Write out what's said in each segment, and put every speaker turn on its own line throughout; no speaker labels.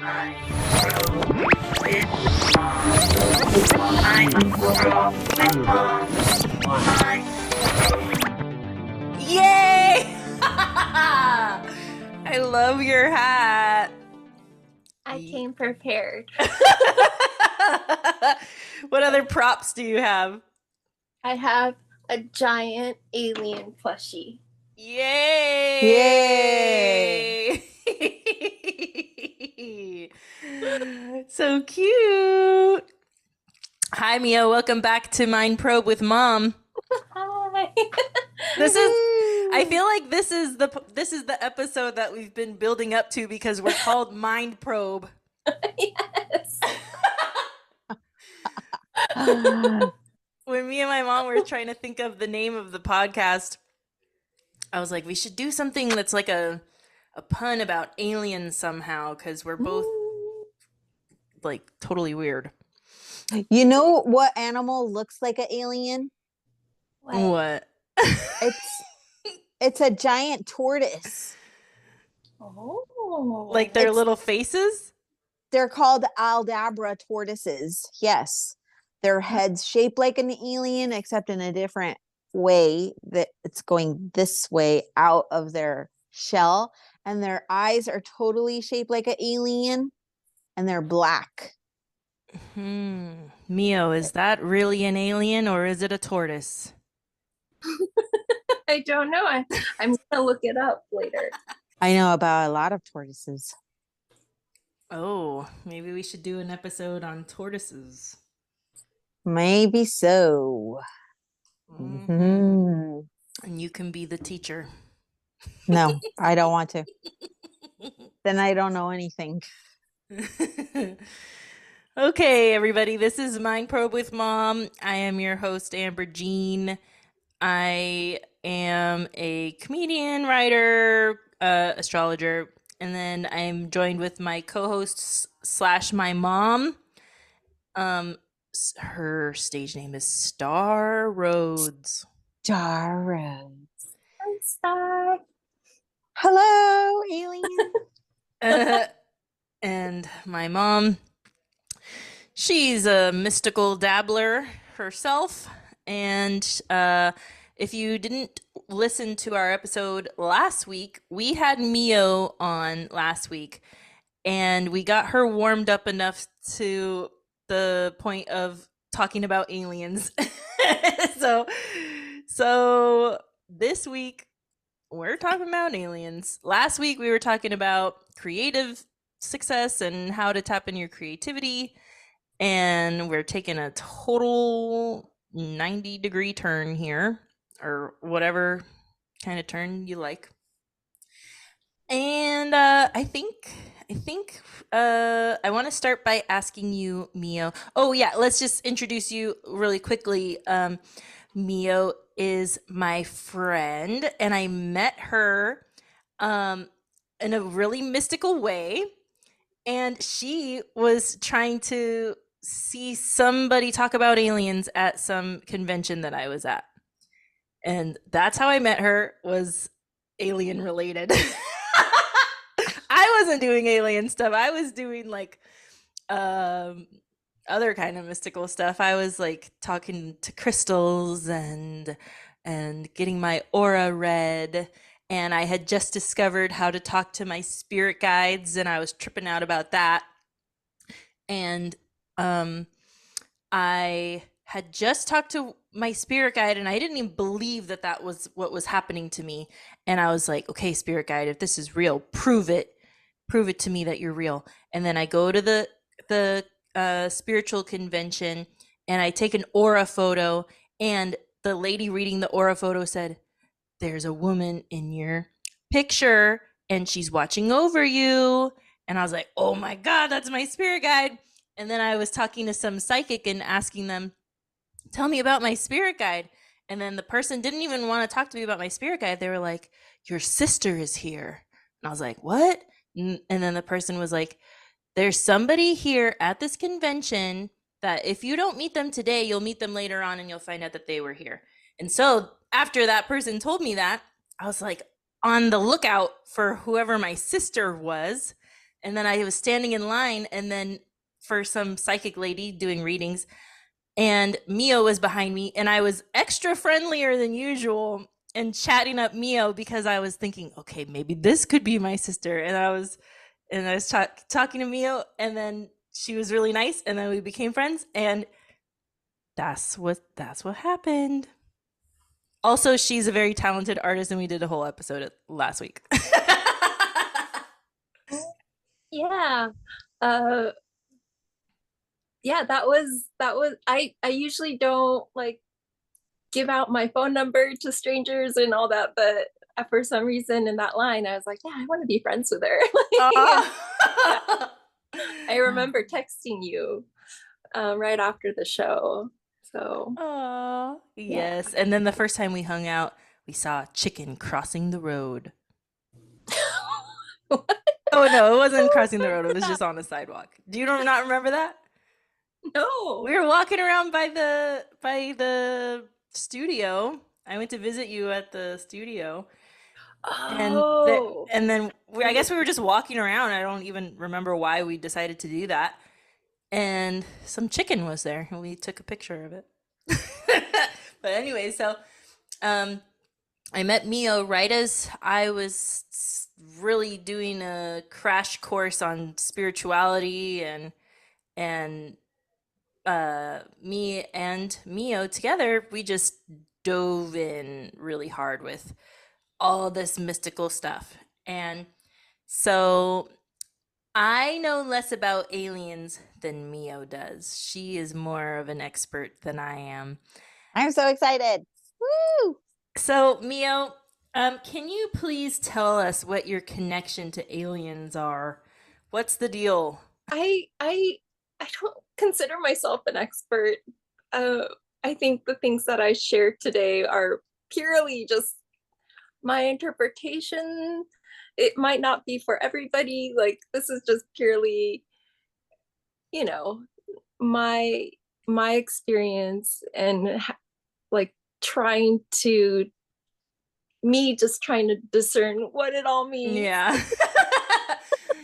Yay! I love your hat.
I came prepared.
What other props do you have?
I have a giant alien plushie.
Yay! Yay! So cute. Hi, Miyo. Welcome back to Mind Probe with Mom.
Hi.
I feel like this is the episode that we've been building up to because we're called Mind Probe.
Yes.
When me and my mom were trying to think of the name of the podcast, I was like, we should do something that's like a pun about aliens somehow, because we're both like totally weird.
You know what animal looks like an alien?
What?
It's a giant tortoise.
Oh.
Like their little faces?
They're called Aldabra tortoises. Yes. Their head's shaped like an alien, except in a different way, that it's going this way out of their shell. And their eyes are totally shaped like an alien, and they're black.
Miyo, is that really an alien or is it a tortoise?
I don't know. I'm going to look it up later.
I know about a lot of tortoises.
Oh, maybe we should do an episode on tortoises.
Maybe so.
And you can be the teacher.
No, I don't want to. Then I don't know anything.
Okay, everybody, this is Mind Probe with Mom. I am your host, Amber Jene. I am a comedian, writer, astrologer, and then I'm joined with my co-host / my mom. Her stage name is Star Rhoads.
Star Rhoads.
I'm Star.
Hello, alien.
And my mom, she's a mystical dabbler herself. And if you didn't listen to our episode last week, we had Miyo on last week. And we got her warmed up enough to the point of talking about aliens. So this week, we're talking about aliens. Last week, we were talking about creative success and how to tap in your creativity. And we're taking a total 90-degree turn here, or whatever kind of turn you like. And I think I want to start by asking you, Miyo. Oh yeah, let's just introduce you really quickly. Miyo is my friend, and I met her in a really mystical way. And she was trying to see somebody talk about aliens at some convention that I was at. And that's how I met her, was alien related. I wasn't doing alien stuff. I was doing like other kind of mystical stuff. I was like talking to crystals and getting my aura read. And I had just discovered how to talk to my spirit guides, and I was tripping out about that. And I had just talked to my spirit guide, and I didn't even believe that that was what was happening to me. And I was like, okay, spirit guide, if this is real, prove it to me that you're real. And then I go to the spiritual convention, and I take an aura photo, and the lady reading the aura photo said, there's a woman in your picture and she's watching over you. And I was like, oh my God, that's my spirit guide. And then I was talking to some psychic and asking them, tell me about my spirit guide. And then the person didn't even want to talk to me about my spirit guide. They were like, your sister is here. And I was like, what? And then the person was like, there's somebody here at this convention that if you don't meet them today, you'll meet them later on and you'll find out that they were here. And so after that person told me that, I was like on the lookout for whoever my sister was. And then I was standing in line and then for some psychic lady doing readings, and Mio was behind me, and I was extra friendlier than usual and chatting up Mio because I was thinking, okay, maybe this could be my sister. And I was talking to Mio, and then she was really nice, and then we became friends, and that's what happened. Also, she's a very talented artist, and we did a whole episode last week.
Yeah. Uh yeah, that was I usually don't like give out my phone number to strangers and all that, but for some reason in that line I was like, yeah, I want to be friends with her. Yeah. I remember texting you right after the show. So
Oh,
yeah.
yes. And then the first time we hung out, we saw a chicken crossing the road. Oh no, it wasn't crossing the road. It was just on the sidewalk. Do you not remember that?
No.
We were walking around by the studio. I went to visit you at the studio,
Oh.
and then I guess we were just walking around. I don't even remember why we decided to do that. And some chicken was there, and we took a picture of it. But anyway, so um, I met Mio right as I was really doing a crash course on spirituality, and me and Mio together, we just dove in really hard with all this mystical stuff. And so I know less about aliens than Mio does. She is more of an expert than I am.
I'm so excited. Woo!
So, Mio, can you please tell us what your connection to aliens are? What's the deal?
I don't consider myself an expert. Uh, I think the things that I shared today are purely just my interpretation. It might not be for everybody. Like this is just purely, you know, my my experience and like trying to just trying to discern what it all means.
Yeah.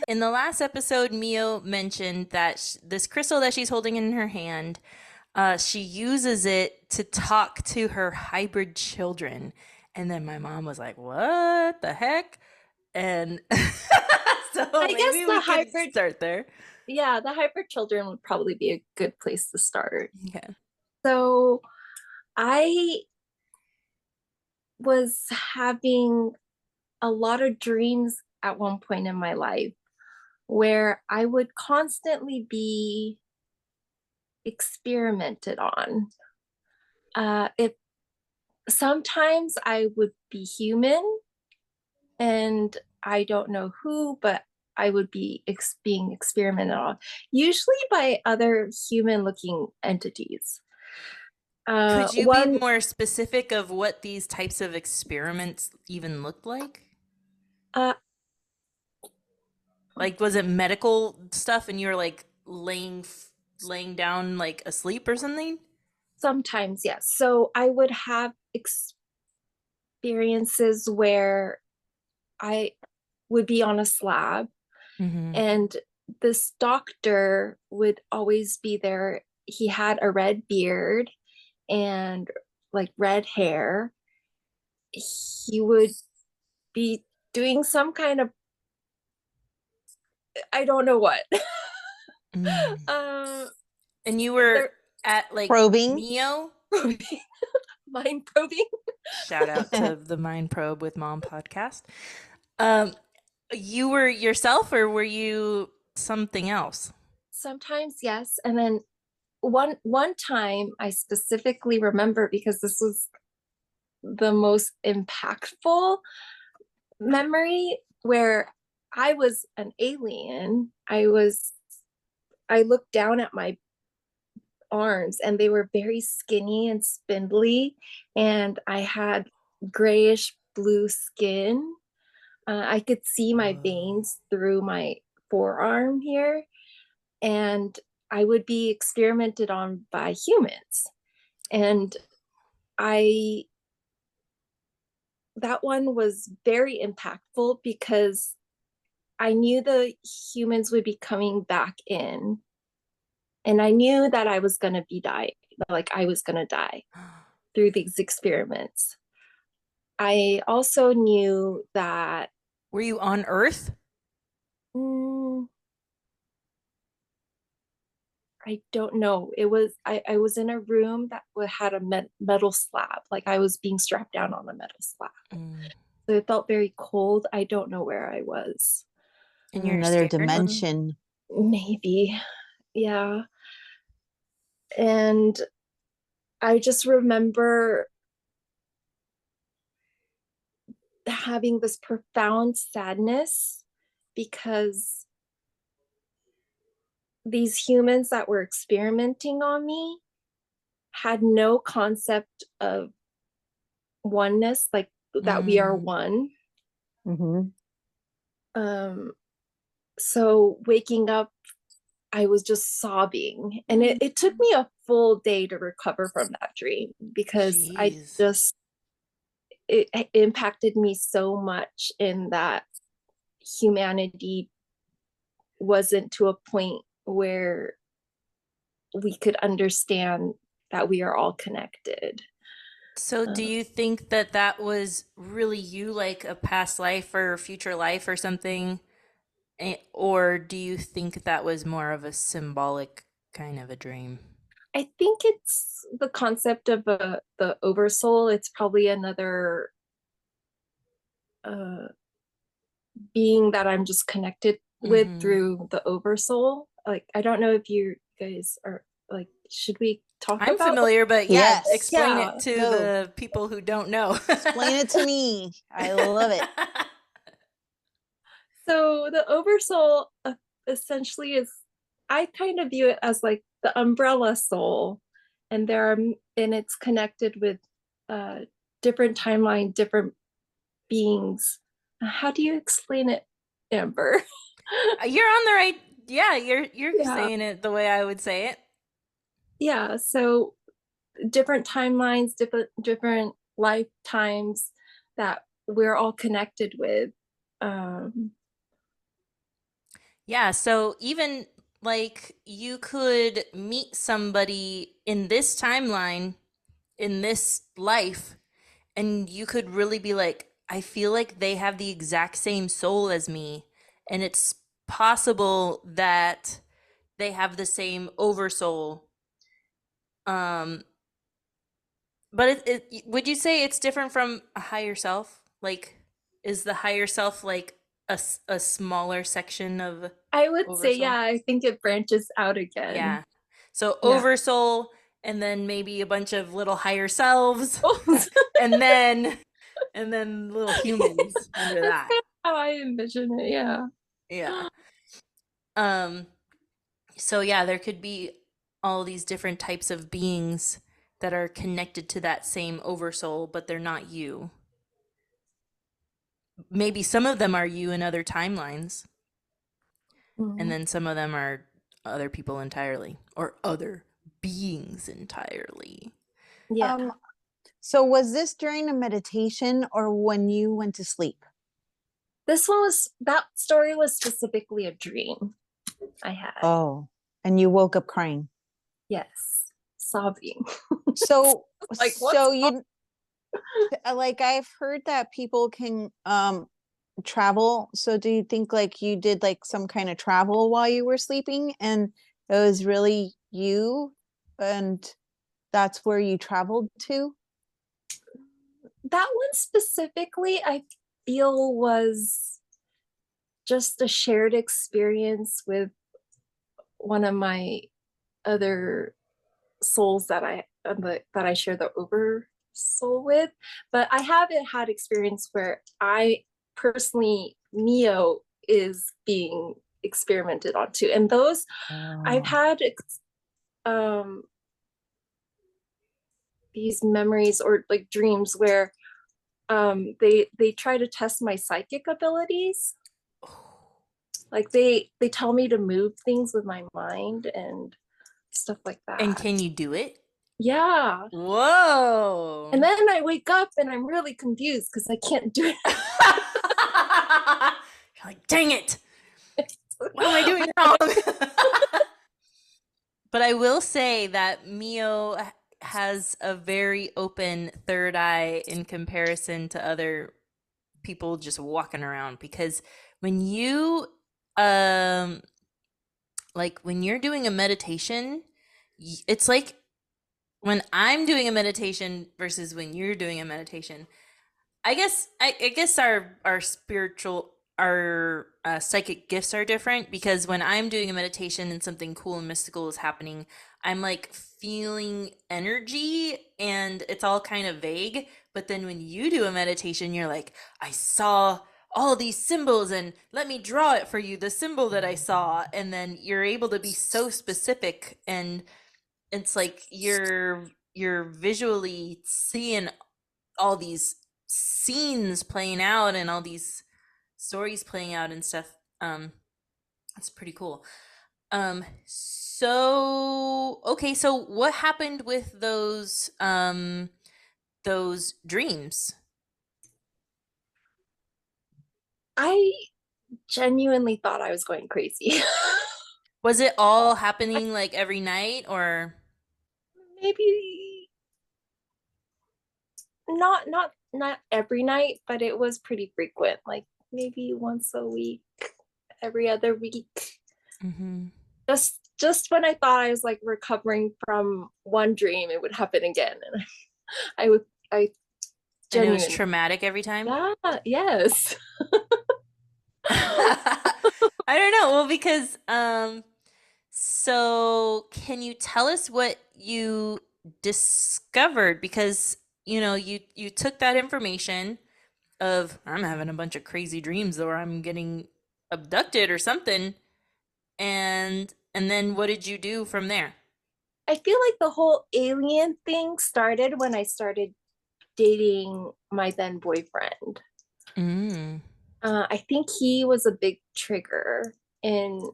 In the last episode, Mio mentioned that this crystal that she's holding in her hand, she uses it to talk to her hybrid children. And then my mom was like, "What the heck?" And so
I guess
maybe
the
we could
hybrid,
start there.
yeah, the hybrid children would probably be a good place to start.
Okay.
So I was having a lot of dreams at one point in my life where I would constantly be experimented on. It sometimes I would be human and I don't know who, but I would be being experimented on, usually by other human looking entities.
Could you be
One,
more specific of what these types of experiments even looked like?
uh,
Like, was it medical stuff and you're like laying down like asleep or something?
sometimes, yes. So I would have experiences where I would be on a slab
Mm-hmm.
and this doctor would always be there. He had a red beard and like red hair. He would be doing some kind of, I don't know what.
Mm.
uh,
And you were
they're
at like
Probing.
Mio.
probing, mind probing.
Shout out to the Mind Probe with Mom podcast. Um, you were yourself, or were you something else?
Sometimes, yes. And then one time I specifically remember because this was the most impactful memory where I was an alien. I looked down at my arms and they were very skinny and spindly, and I had grayish blue skin. I could see my veins through my forearm here, and I would be experimented on by humans. And I that one was very impactful because I knew the humans would be coming back in, and I knew that I was going to be dying, like I was going to die through these experiments. I also knew that
Were you on Earth?
mm, I don't know. I was in a room that had a metal slab, like I was being strapped down on a metal slab.
Mm.
So it felt very cold. I don't know where I was.
And you're
Another
scared?
dimension.
Maybe. Yeah. And I just remember having this profound sadness because these humans that were experimenting on me had no concept of oneness, like that we are
Mm.
one.
Mm-hmm.
So waking up, I was just sobbing, and it took me a full day to recover from that dream because
Jeez.
it impacted me so much in that humanity wasn't to a point where we could understand that we are all connected.
So do
Uh,
you think that that was really you, like a past life or future life or something? Or do you think that was more of a symbolic kind of a dream?
I think it's the concept of the oversoul. It's probably another uh, being that I'm just connected with
Mm-hmm.
through the oversoul. Like, I don't know if you guys are like, should we talk
I'm
about?
familiar, but yeah,
Yes.
explain
Yeah.
it to
Go.
the people who don't know.
Explain it to me. I love it.
So the oversoul essentially is, I kind of view it as like the umbrella soul, and and it's connected with uh, different timeline, different beings. How do you explain it, Amber?
You're on the right. Yeah, you're
Yeah,
saying it the way I would say it.
yeah. So different timelines, different lifetimes that we're all connected with. Um,
Yeah, so even like you could meet somebody in this timeline, in this life, and you could really be like, I feel like they have the exact same soul as me. And it's possible that they have the same oversoul. Um, but would you say it's different from a higher self? Like, is the higher self like a smaller section of
I would say,
oversoul?
yeah, I think it branches out again.
Yeah. So
Yeah.
oversoul, and then maybe a bunch of little higher selves,
Oh,
and then little humans under
that's
that.
kind of how I envision it. Yeah.
Yeah. Um so yeah, there could be all these different types of beings that are connected to that same oversoul, but they're not you. Maybe some of them are you in other timelines, and
Mhm.
then some of them are other people entirely, or other beings entirely.
Yeah.
Um, so was this during a meditation or when you went to sleep?
That story was specifically a dream I had.
Oh, and you woke up crying.
Yes. Sobbing.
So,
Like, what's
so you like I've heard that people can travel. So do you think like you did like some kind of travel while you were sleeping and it was really you and that's where you traveled to?
that one specifically, I feel was just a shared experience with one of my other souls that I share the over soul with. But I haven't had experience where I personally, Miyo is being experimented onto, and those I've
Oh.
had um these memories or like dreams where they try to test my psychic abilities. Like they tell me to move things with my mind and stuff like
And
that.
can you do it?
Yeah.
Whoa.
And then I wake up and I'm really confused because I can't do it.
You're like, dang it. What am I doing wrong? But I will say that Mio has a very open third eye in comparison to other people just walking around, because when you um like when you're doing a meditation, it's like when I'm doing a meditation versus when you're doing a meditation. I guess our spiritual, our psychic gifts are different, because when I'm doing a meditation and something cool and mystical is happening, I'm like feeling energy and it's all kind of vague. But then when you do a meditation, you're like, I saw all these symbols and let me draw it for you, the symbol that I saw. And then you're able to be so specific, and it's like you're visually seeing all these scenes playing out and all these stories playing out and stuff. That's pretty cool. So okay, so what happened with those dreams?
I genuinely thought I was going crazy.
Was it all happening like every night, or
Maybe not every night, but it was pretty frequent, like maybe once a week, every other week.
mm-hmm.
Just when I thought I was like recovering from one dream, it would happen again, and I
And it was
genuinely,
traumatic every time?
yeah, yes.
I don't know. Well, because so can you tell us what you discovered? Because you took that information of I'm having a bunch of crazy dreams, or I'm getting abducted or something, and then what did you do from there?
I feel like the whole alien thing started when I started dating my then boyfriend.
Mm.
I think he was a big trigger in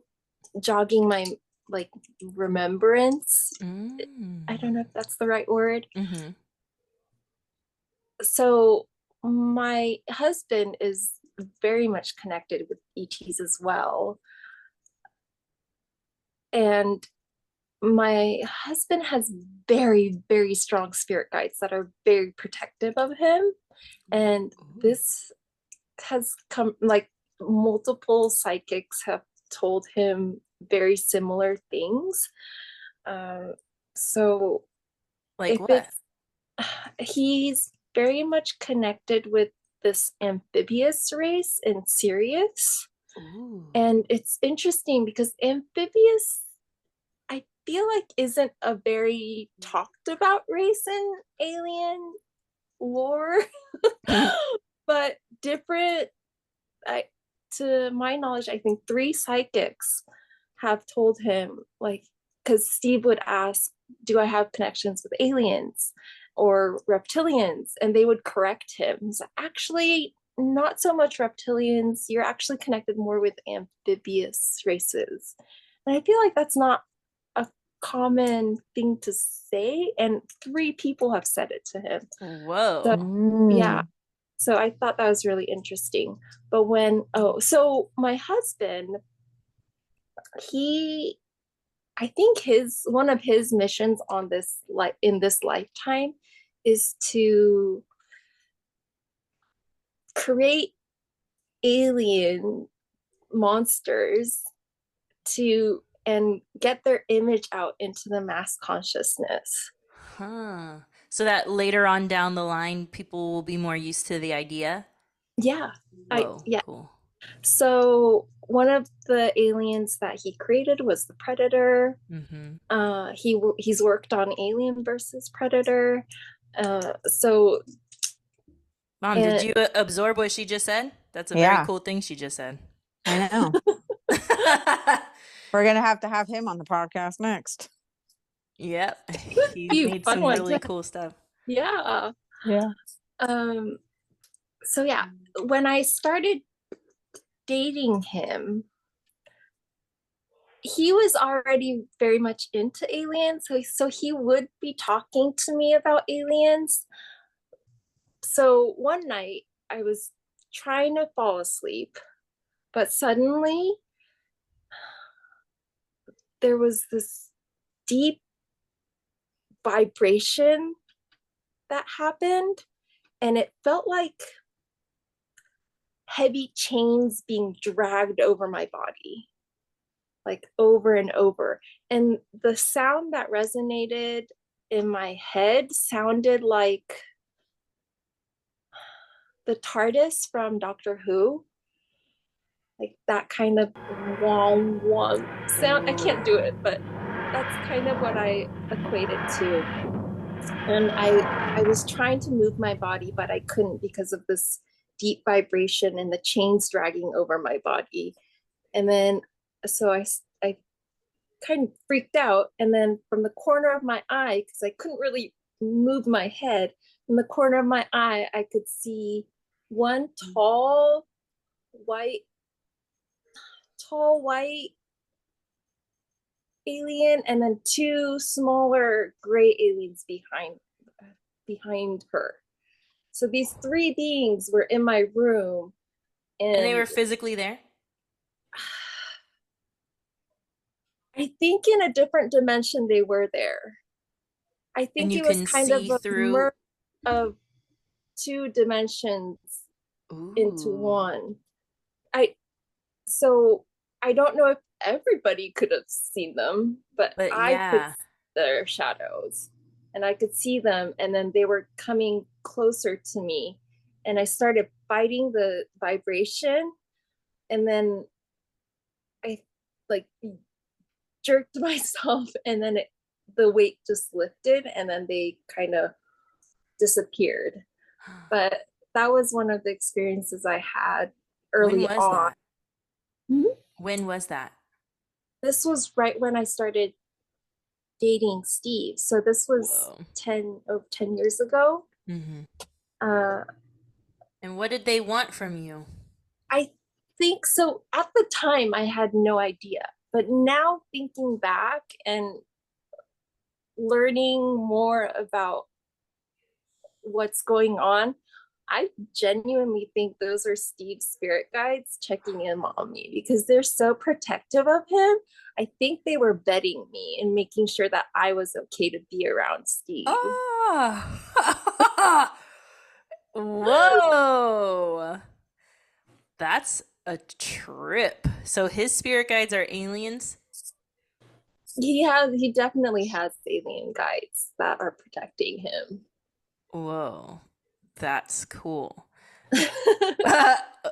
jogging my like remembrance. I don't know if that's the right word.
Mm-hmm.
So my husband is very much connected with ETs as well. And my husband has very, very strong spirit guides that are very protective of him. And this has come, like, multiple psychics have told him very similar things. So
Like
if
what?
it's, he's very much connected with this amphibious race in Sirius.
Ooh.
And it's interesting because amphibious, I feel like, isn't a very talked about race in alien lore, but different. I, to my knowledge, I think 3 psychics have told him, like, because Steve would ask, "Do I have connections with aliens or reptilians?" And they would correct him. He's like, "Actually, not so much reptilians. You're actually connected more with amphibious races." And I feel like that's not a common thing to say. And 3 people have said it to him. So,
Whoa.
yeah. So I thought that was really interesting. But so my husband, he, I think one of his missions on this, like, in this lifetime, is to create alien monsters to and get their image out into the mass consciousness.
Huh. So that later on down the line, people will be more used to the idea.
Yeah.
Whoa,
Yeah.
cool.
So one of the aliens that he created was the Predator.
Mm-hmm.
He's worked on Alien versus Predator. So
Mom, did
and
you absorb what she just said? That's a very
Yeah,
cool thing she just said.
I know. We're gonna have to have him on the podcast next.
Yep. He
few
made
fun
some
ones.
really cool stuff.
Yeah.
Yeah.
So yeah, when I started dating him, he was already very much into aliens. So he would be talking to me about aliens. So one night I was trying to fall asleep, but suddenly there was this deep vibration that happened, and it felt like heavy chains being dragged over my body, like over and over. And the sound that resonated in my head sounded like the TARDIS from Doctor Who, like that kind of wong wong sound. I can't do it, but that's kind of what I equated to. And I was trying to move my body, but I couldn't because of this deep vibration and the chains dragging over my body. And then so I kind of freaked out. And then from the corner of my eye, because I couldn't really move my head, from the corner of my eye, I could see one white alien, and then two smaller gray aliens behind her. So these three beings were in my room,
And they
and
were physically there?
I think in a different dimension they were there. I
And
think
you
it was
can
kind of
see
a
through.
merge of two dimensions into
Ooh.
one. So I don't know if everybody could have seen them, but
But
I could
yeah.
see their shadows, and I could see them, and then they were coming closer to me, and I started fighting the vibration, and then I like jerked myself, and then the weight just lifted, and then they kind of disappeared. But that was one of the experiences I had
When
early
was
on.
that?
Mhm.
When was that?
This was right when I started dating Steve. So this was
Whoa.
10 years ago.
Mm-hmm.
Uh,
And what did they want from you?
I think so. At the time, I had no idea. But now thinking back and learning more about what's going on, I genuinely think those are Steve's spirit guides checking in on me because they're so protective of him. I think they were vetting me and making sure that I was okay to be around Steve.
Oh. Whoa. That's a trip. So his spirit guides are aliens?
He definitely has alien guides that are protecting him.
Whoa. That's cool.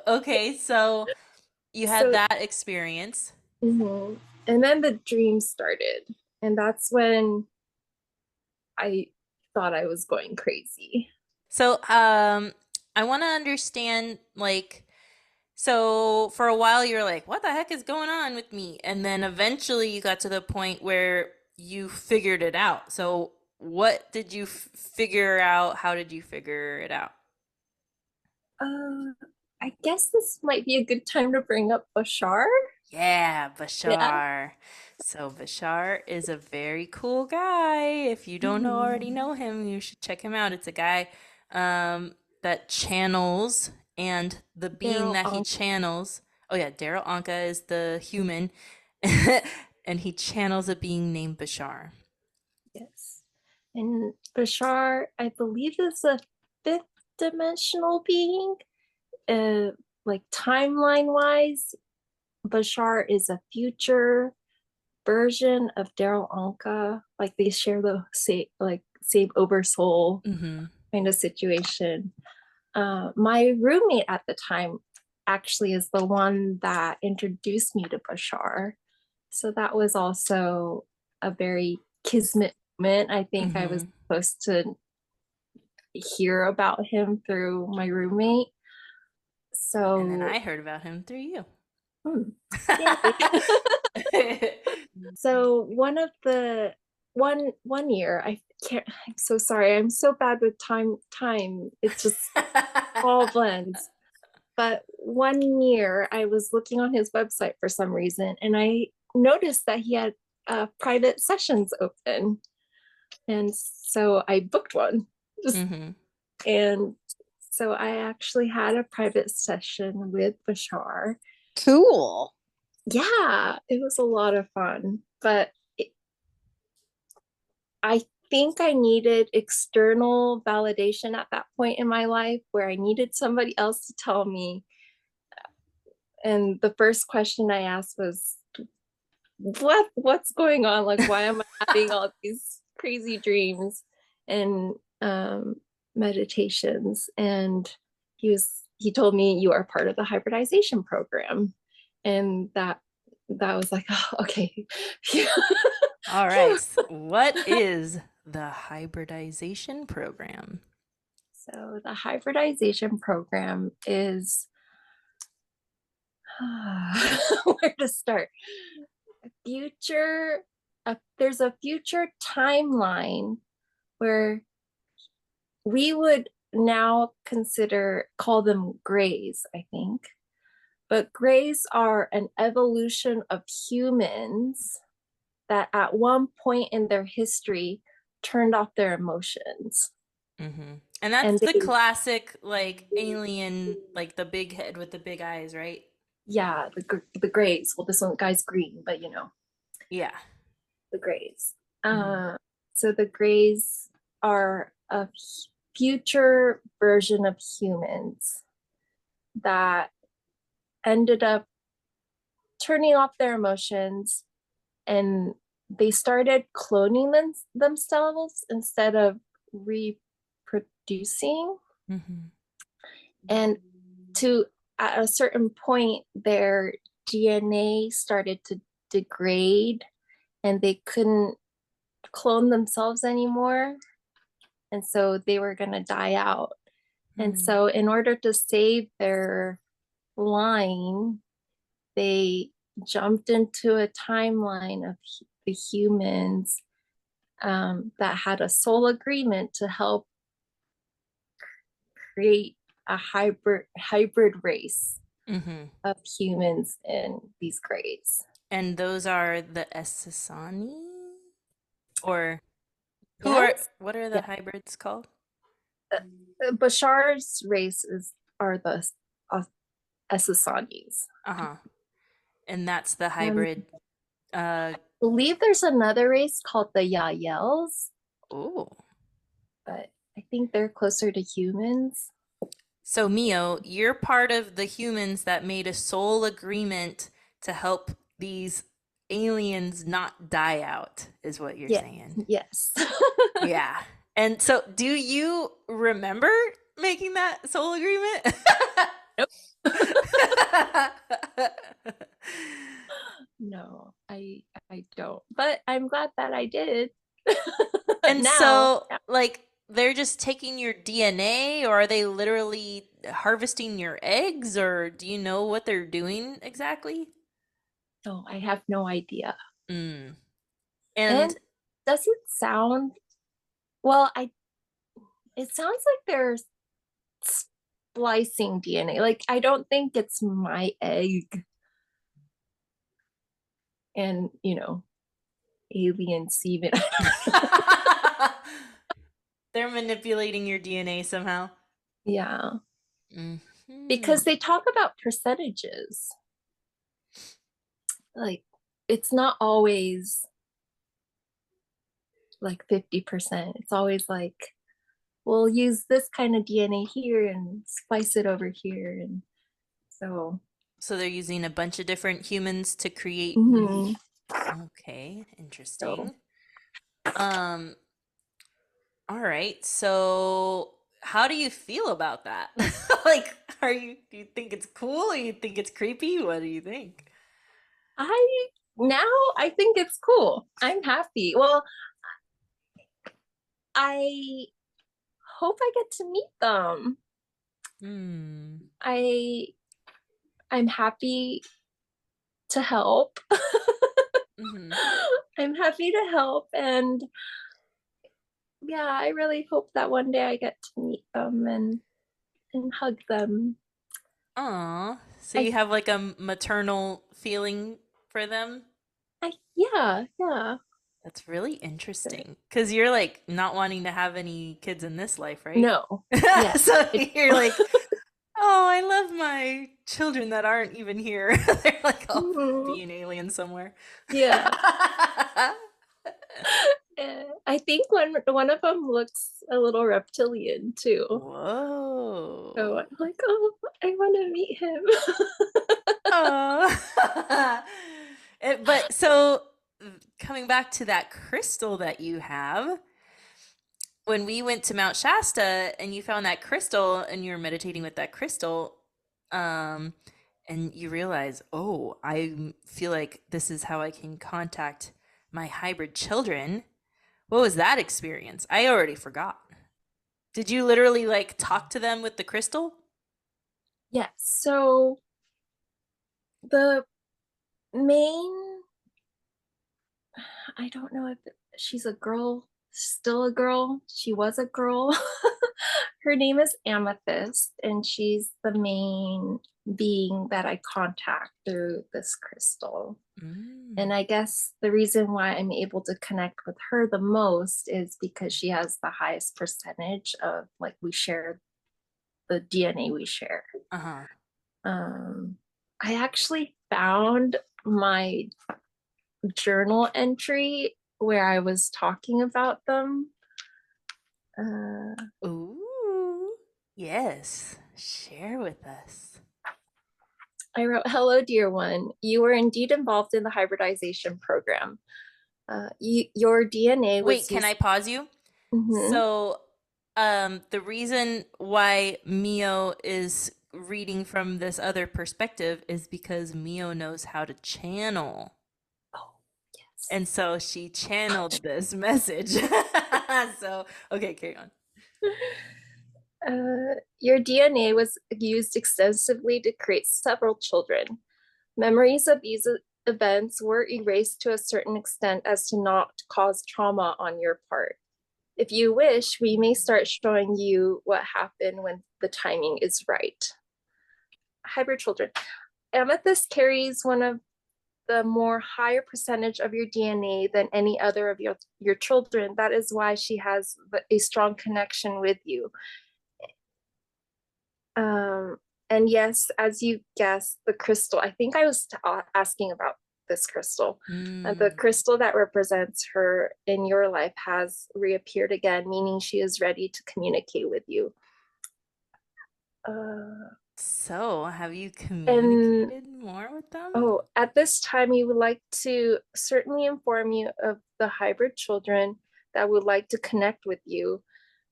Okay, so you had
So,
that experience.
mhm. And then the dream started, and that's when I thought I was going crazy.
So, I want to understand, like, so for a while you're like, what the heck is going on with me? And then eventually you got to the point where you figured it out. So, what did you figure out? How did you figure it out?
Uh, I guess this might be a good time to bring up Bashar.
Yeah,
Yeah.
Bashar. So Bashar is a very cool guy. If you don't already know him, you should check him out. It's a guy that channels, and the being
Daryl
that he
on
channels. Oh yeah, Daryl Anka is the human, and he channels a being named Bashar.
Yes. And Bashar, I believe, is a fifth dimensional being. Uh, like timeline wise, Bashar is a future version of Daryl Anka. Like they share the same oversoul
Mm-hmm.
kind of situation. My roommate at the time actually is the one that introduced me to Bashar. So that was also a very kismet moment. I think I was
Mm-hmm.
supposed to hear about him through my roommate.
And then
So,
I heard about him through you.
yay. So one year, I can't, I'm so sorry. I'm so bad with time. It just all blends. But one year I was looking on his website for some reason, and I noticed that he had private sessions open. And so I booked one. Just,
Mm-hmm.
and so I actually had a private session with Bashar.
Cool.
Yeah, it was a lot of fun. but I think I needed external validation at that point in my life where I needed somebody else to tell me. And the first question I asked was, what's going on? Like, why am I having all these crazy dreams and meditations? And he told me, you are part of the hybridization program. And that was like, oh, okay.
All right. What is the hybridization program?
So the hybridization program is where to start. There's a future timeline where we would now call them grays, I think. But grays are an evolution of humans that at one point in their history turned off their emotions.
Mm-hmm. And that's the classic, like, alien, like the big head with the big eyes, right?
Yeah, the grays. Well, this one guy's green, but
Yeah.
the grays.
Mm-hmm.
So the grays are a future version of humans that ended up turning off their emotions, and they started cloning themselves instead of reproducing.
Mm-hmm.
And at a certain point, their DNA started to degrade and they couldn't clone themselves anymore. And so they were going to die out. Mm-hmm. And so, in order to save their line, they jumped into a timeline of the humans that had a soul agreement to help create a hybrid race of humans and these grays.
And those are the Essassani? Or what are the hybrids called?
Bashar's are the Essassanis.
Uh-huh. And that's the hybrid.
I believe there's another race called the Yaels.
Oh.
But I think they're closer to humans.
So Miyo, you're part of the humans that made a soul agreement to help these aliens not die out, is what you're saying.
Yes.
Yeah. And so do you remember making that soul agreement?
Nope. No, I don't. But I'm glad that I did.
And so, like, they're just taking your DNA, or are they literally harvesting your eggs, or do you know what they're doing exactly?
No, I have no idea.
And
does it sound well? It sounds like they're splicing DNA. Like, I don't think it's my egg and alien semen.
They're manipulating your DNA somehow.
Yeah. Mm-hmm. Because they talk about percentages. Like, it's not always like 50%. It's always like, we'll use this kind of DNA here and splice it over here. And so
they're using a bunch of different humans to create.
Mm-hmm.
Okay, interesting. All right. So how do you feel about that? Like, do you think it's cool, or you think it's creepy? What do you think?
I think it's cool. I'm happy. Well, I hope I get to meet them. I'm happy to help. Mm-hmm. I'm happy to help, and yeah, I really hope that one day I get to meet them and hug them.
Aw, so you have like a maternal feeling for them?
Yeah.
That's really interesting, because you're like not wanting to have any kids in this life, right?
No.
Yeah. So you're like, Oh, I love my children that aren't even here. They're like all
Mhm.
being aliens somewhere.
Yeah. I think one of them looks a little reptilian too. So
Whoa.
I'm like, oh, I want to meet him.
Oh. But so coming back to that crystal that you have, when we went to Mount Shasta and you found that crystal and you were meditating with that crystal, um, and you realize, oh, I feel like this is how I can contact my hybrid children. What was that experience? I already forgot. Did you literally like talk to them with the crystal?
Yeah. So the main, I don't know if she's a girl, still a girl. She was a girl. Her name is Amethyst, and she's the main being that I contact through this crystal.
Mm.
And I guess the reason why I'm able to connect with her the most is because she has the highest percentage of, like, we share the DNA we share.
Uh-huh.
Um, I actually found my journal entry where I was talking about them.
Ooh. Yes. Share with us.
I wrote, "Hello, dear one. You were indeed involved in the hybridization program. Your DNA
Wait,
was
can
used."
I pause you?
Mhm.
So, the reason why Mio is reading from this other perspective is because Mio knows how to channel.
Oh, yes.
And so she channeled this message. So, okay, carry on.
Your DNA was used extensively to create several children. Memories of these events were erased to a certain extent as to not cause trauma on your part. If you wish, we may start showing you what happened when the timing is right. Hybrid children. Amethyst carries one of the more higher percentage of your DNA than any other of your children. That is why she has a strong connection with you. Um, and yes, as you guessed, the crystal, I think I was asking about this crystal. The
Mm.
crystal that represents her in your life has reappeared again, meaning she is ready to communicate with you.
So, have you
And
communicated more with them?
oh, at this time, we would like to certainly inform you of the hybrid children that would like to connect with you.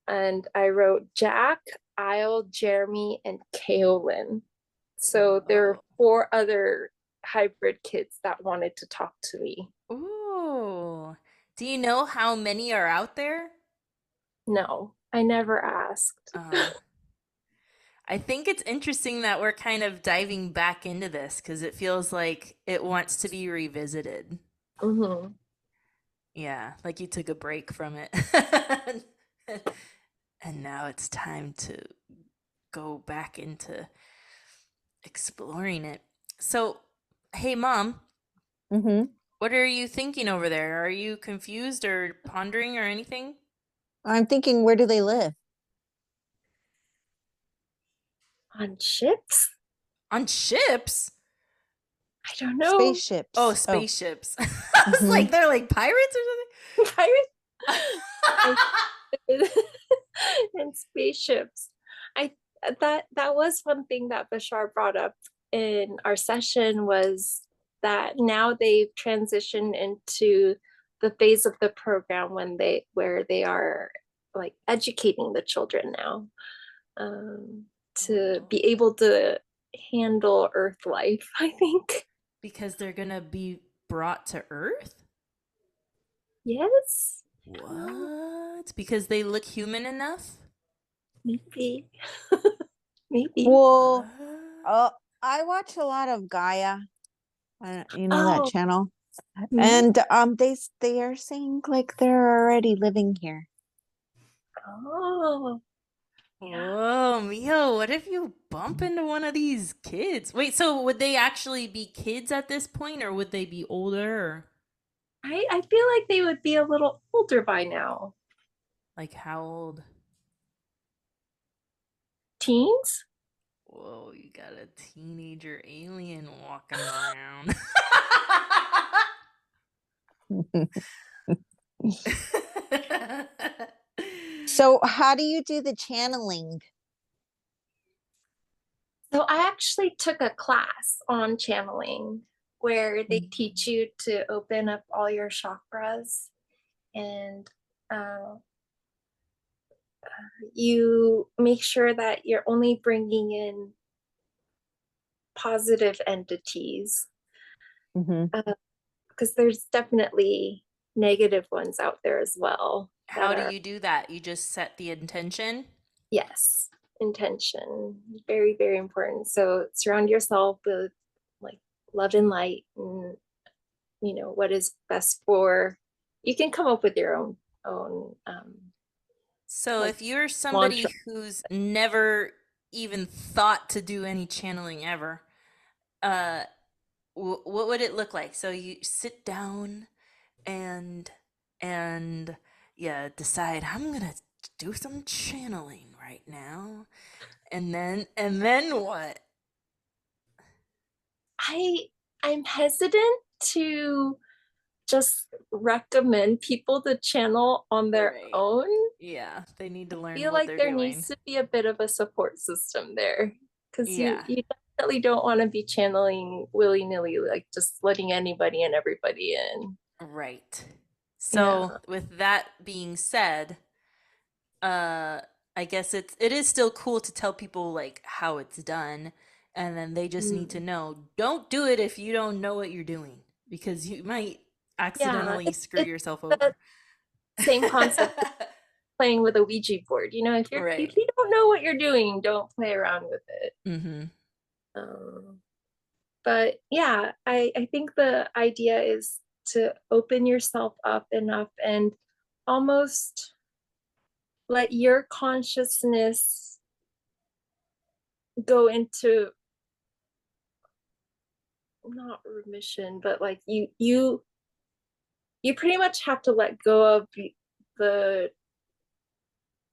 And I wrote Jack, Isle, Jeremy, and Kaolin. So there are
Whoa.
4 other hybrid kids that wanted to talk to me.
Ooh. Do you know how many are out there?
No, I never asked.
Uh, I think it's interesting that we're kind of diving back into this because it feels like it wants to be revisited.
Mm-hmm.
Yeah, like you took a break from it. And now it's time to go back into exploring it. So, hey, Mom,
Mm-hmm.
what are you thinking over there? Are you confused or pondering or anything?
I'm thinking, where do they live?
On ships?
On ships?
I don't know.
Oh,
Spaceships. Oh.
spaceships. I was
Mm-hmm.
like, they're like pirates or
Pirates
something?
and, and spaceships. I that was one thing that Bashar brought up in our session, was that now they've transitioned into the phase of the program where they are like educating the children now, to be able to handle Earth life, I think.
Because they're gonna be brought to Earth?
Yes.
What? Because they look human enough?
Maybe. Maybe.
Well,
What?
I watch a lot of Gaia. You know that
Oh.
channel,
Mhm.
and they are saying like they're already living here.
Oh. Yeah.
Whoa, Mio, what if you bump into one of these kids? Wait, so would they actually be kids at this point or would they be older? Or,
I feel like they would be a little older by now.
like how old?
Teens?
Whoa, you got a teenager alien walking around.
So how do you do the channeling?
So I actually took a class on channeling where they teach you to open up all your chakras, and uh, you make sure that you're only bringing in positive entities,
Mhm.
because there's definitely negative ones out there as well that
How do
are,
you do that? You just set the intention?
yes, intention, very, very important. So surround yourself with like love and light, and what is best for, you can come up with your own
So
like
if you're
mantra.
somebody who's never even thought to do any channeling ever, uh what would it look like? So you sit down and and yeah, decide I'm gonna do some channeling right now, and then what?
I'm hesitant to just recommend people to channel on their
Right.
own.
Yeah, they need to
I
learn
feel
what
like
they're
there
doing.
needs to be a bit of a support system there, because you
Yeah,
you definitely don't want to be channeling willy-nilly, like just letting anybody and everybody in.
right. So
Yeah.
with that being said, uh I guess it is still cool to tell people like how it's done, and then they just need to
Mm.
know, don't do it if you don't know what you're doing, because you might
Yeah,
accidentally screw
it's
yourself
the
over.
same concept as playing with a Ouija board. If
Right.
you don't know what you're doing, don't play around with it.
Mhm.
Um, but yeah, I think the idea is to open yourself up enough and almost let your consciousness go into, not remission, but like you pretty much have to let go of the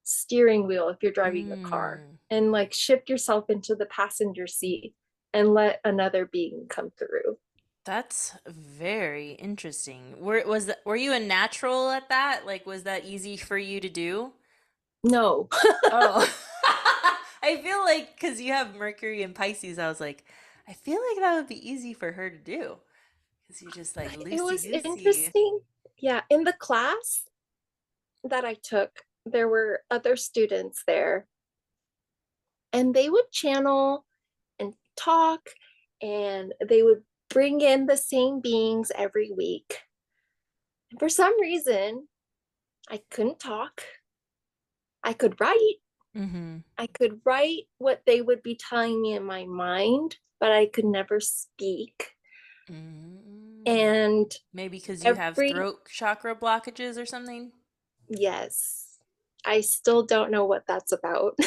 steering wheel if you're driving a car,
Mm.
and like shift yourself into the passenger seat and let another being come through.
That's very interesting. Were you a natural at that? Like, was that easy for you to do?
No.
Oh. I feel like because you have Mercury and Pisces, I was like, I feel like that would be easy for her to do. Because you're just like
It
loosey
was
goosey.
interesting. Yeah, in the class that I took, there were other students there, and they would channel and talk, and they would bring in the same beings every week. And for some reason, I couldn't talk. I could write.
Mm-hmm.
I could write what they would be telling me in my mind, but I could never speak.
Mm.
And
Maybe because you have
every,
throat chakra blockages or something?
yes, I still don't know what that's about.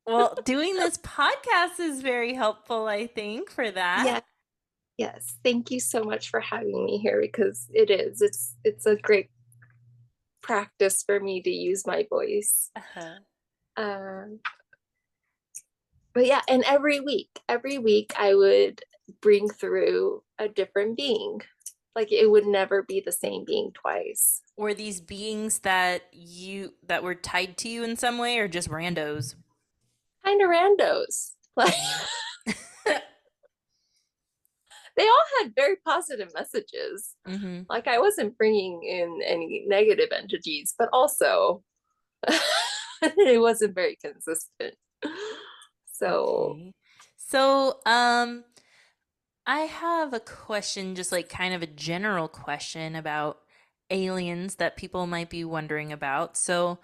Well, doing this podcast is very helpful, I think, for that.
Yeah, yes. Thank you so much for having me here, because it's a great practice for me to use my voice.
Uh-huh.
Um, but yeah, and every week I would bring through a different being. Like it would never be the same being twice.
Were these beings that were tied to you in some way, or just randos?
Kind of randos. Like
Mm.
they all had very positive messages.
Mm-hmm.
Like I wasn't bringing in any negative entities, but also it wasn't very consistent. So
Okay. So, I have a question, just like kind of a general question about aliens that people might be wondering about. So,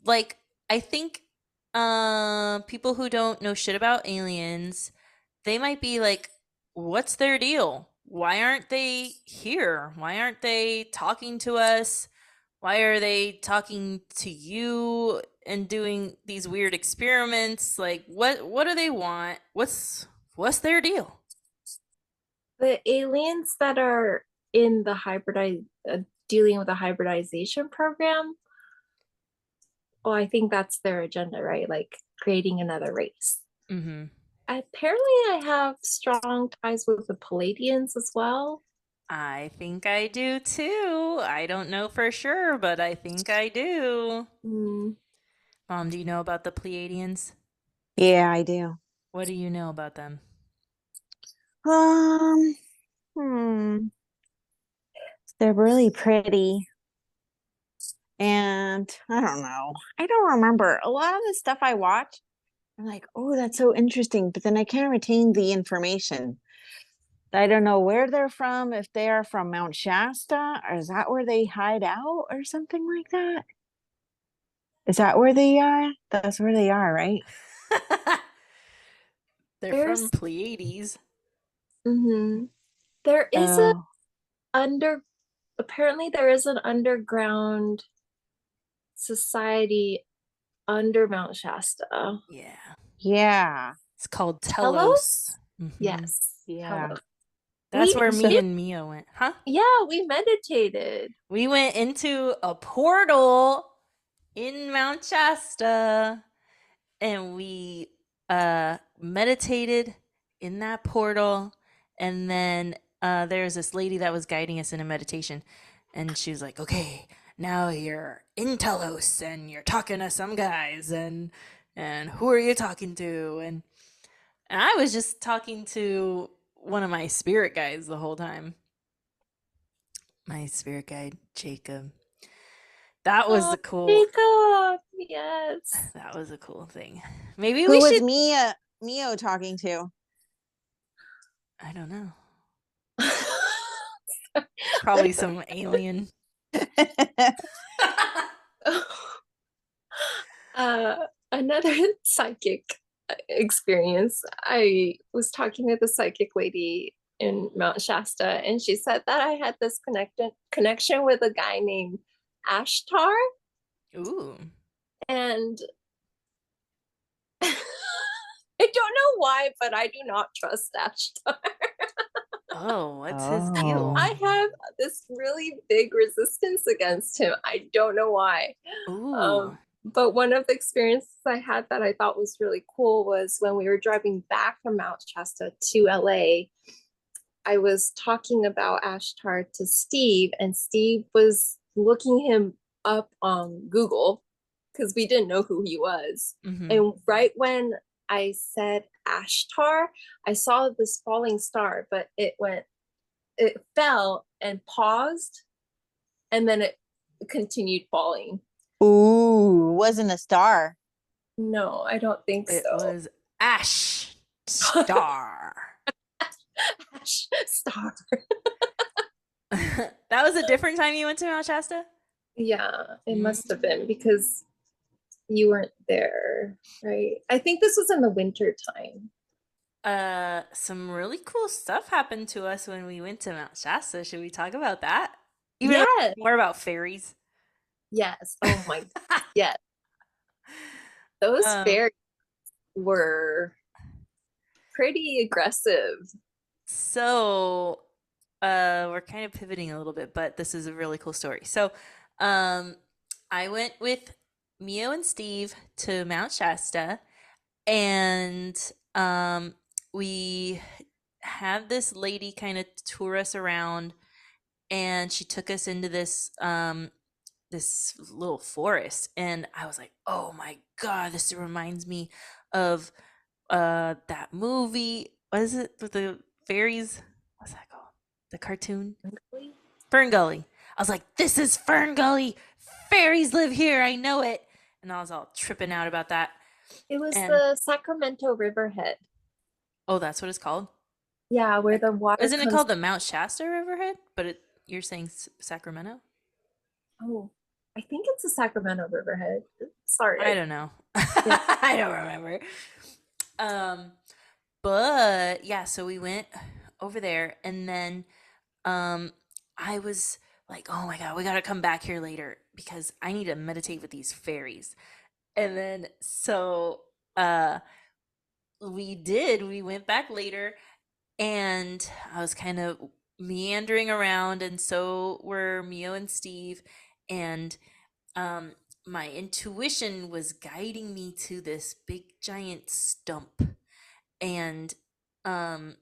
like, I think people who don't know shit about aliens, they might be like, what's their deal? Why aren't they here? Why aren't they talking to us? Why are they talking to you and doing these weird experiments? Like, what do they want? What's their deal?
the aliens that are in the dealing with the hybridization program, well, I think that's their agenda, right? Like creating another race.
Mm-hmm.
Apparently, I have strong ties with the Palladians as well.
I think I do too. I don't know for sure, but I think I do.
Mm,
Mom, do you know about the Pleiadians?
Yeah, I do.
What do you know about them?
Um, hmm. They're really pretty. And I don't know. I don't remember. A lot of the stuff I watch, I'm like, oh, that's so interesting. But then I can't retain the information. I don't know where they're from, if they are from Mount Shasta, or is that where they hide out or something like that? Is that where they are? That's where they are, right?
They're from
there's
Pleiades.
hmm there is a
Oh,
under apparently there is an underground society under Mount Shasta.
Yeah.
yeah.
It's called Telos.
Telos?
Hmm.
Yes,
Yeah.
Telos.
That's
We
where me
did,
and Mia went. Huh?
yeah, we meditated.
We went into a portal in Mount Shasta and we meditated in that portal, and then there was this lady that was guiding us in a meditation, and she was like, okay, now you're in Telos and you're talking to some guys, and who are you talking to? And I was just talking to one of my spirit guides the whole time, my spirit guide Jacob. That was
Oh,
the cool.
Jacob, yes.
That was a cool thing. Maybe we
Who was
should.
Mio talking to?
I don't know. Probably some alien.
uh, Another psychic experience. I was talking with a psychic lady in Mount Shasta, and she said that I had this connection with a guy named Ashtar,
Ooh.
and I don't know why, but I do not trust Ashtar.
Oh, what's his
Oh.
deal?
I have this really big resistance against him. I don't know why.
Ooh.
But one of the experiences I had that I thought was really cool was when we were driving back from Mount Shasta to LA. I was talking about Ashtar to Steve, and Steve was looking him up on Google because we didn't know who he was.
Mm-hmm.
And right when I said Ashtar, I saw this falling star, but it fell and paused, and then it continued falling.
Ooh, wasn't a star.
No, I don't think
It
so.
was Ash Star.
Star.
That was a different time you went to Mount Shasta?
Yeah, it
Mm.
must have been because you weren't there, right? I think this was in the winter time.
Some really cool stuff happened to us when we went to Mount Shasta. Should we talk about that? Even
Yes,
more about fairies.
yes. Oh my, yes. Those
um,
fairies were pretty aggressive.
so we're kind of pivoting a little bit, but this is a really cool story. So um I went with Mio and Steve to Mount Shasta, and we had this lady kind of tour us around, and she took us into this little forest, and I was like, "Oh my god, this reminds me of that movie. What is it with the fairies? What's that called? The cartoon? Fern Gully." I was like, "This is Fern Gully. Fairies live here. I know it." And I was all tripping out about that.
It was
And
the Sacramento Riverhead.
oh, that's what it's called.
Yeah, where
Like,
the water
isn't it
comes.
called the Mount Shasta Riverhead? But you're saying Sacramento?
Oh, I think it's the Sacramento Riverhead. Sorry.
I don't know.
Yeah.
I don't remember. Um, but yeah, so we went over there, and then um I was like, "Oh my god, we got to come back here later because I need to meditate with these fairies." And then so we did. We went back later, and I was kind of meandering around, and so were Mio and Steve, and um my intuition was guiding me to this big giant stump. And um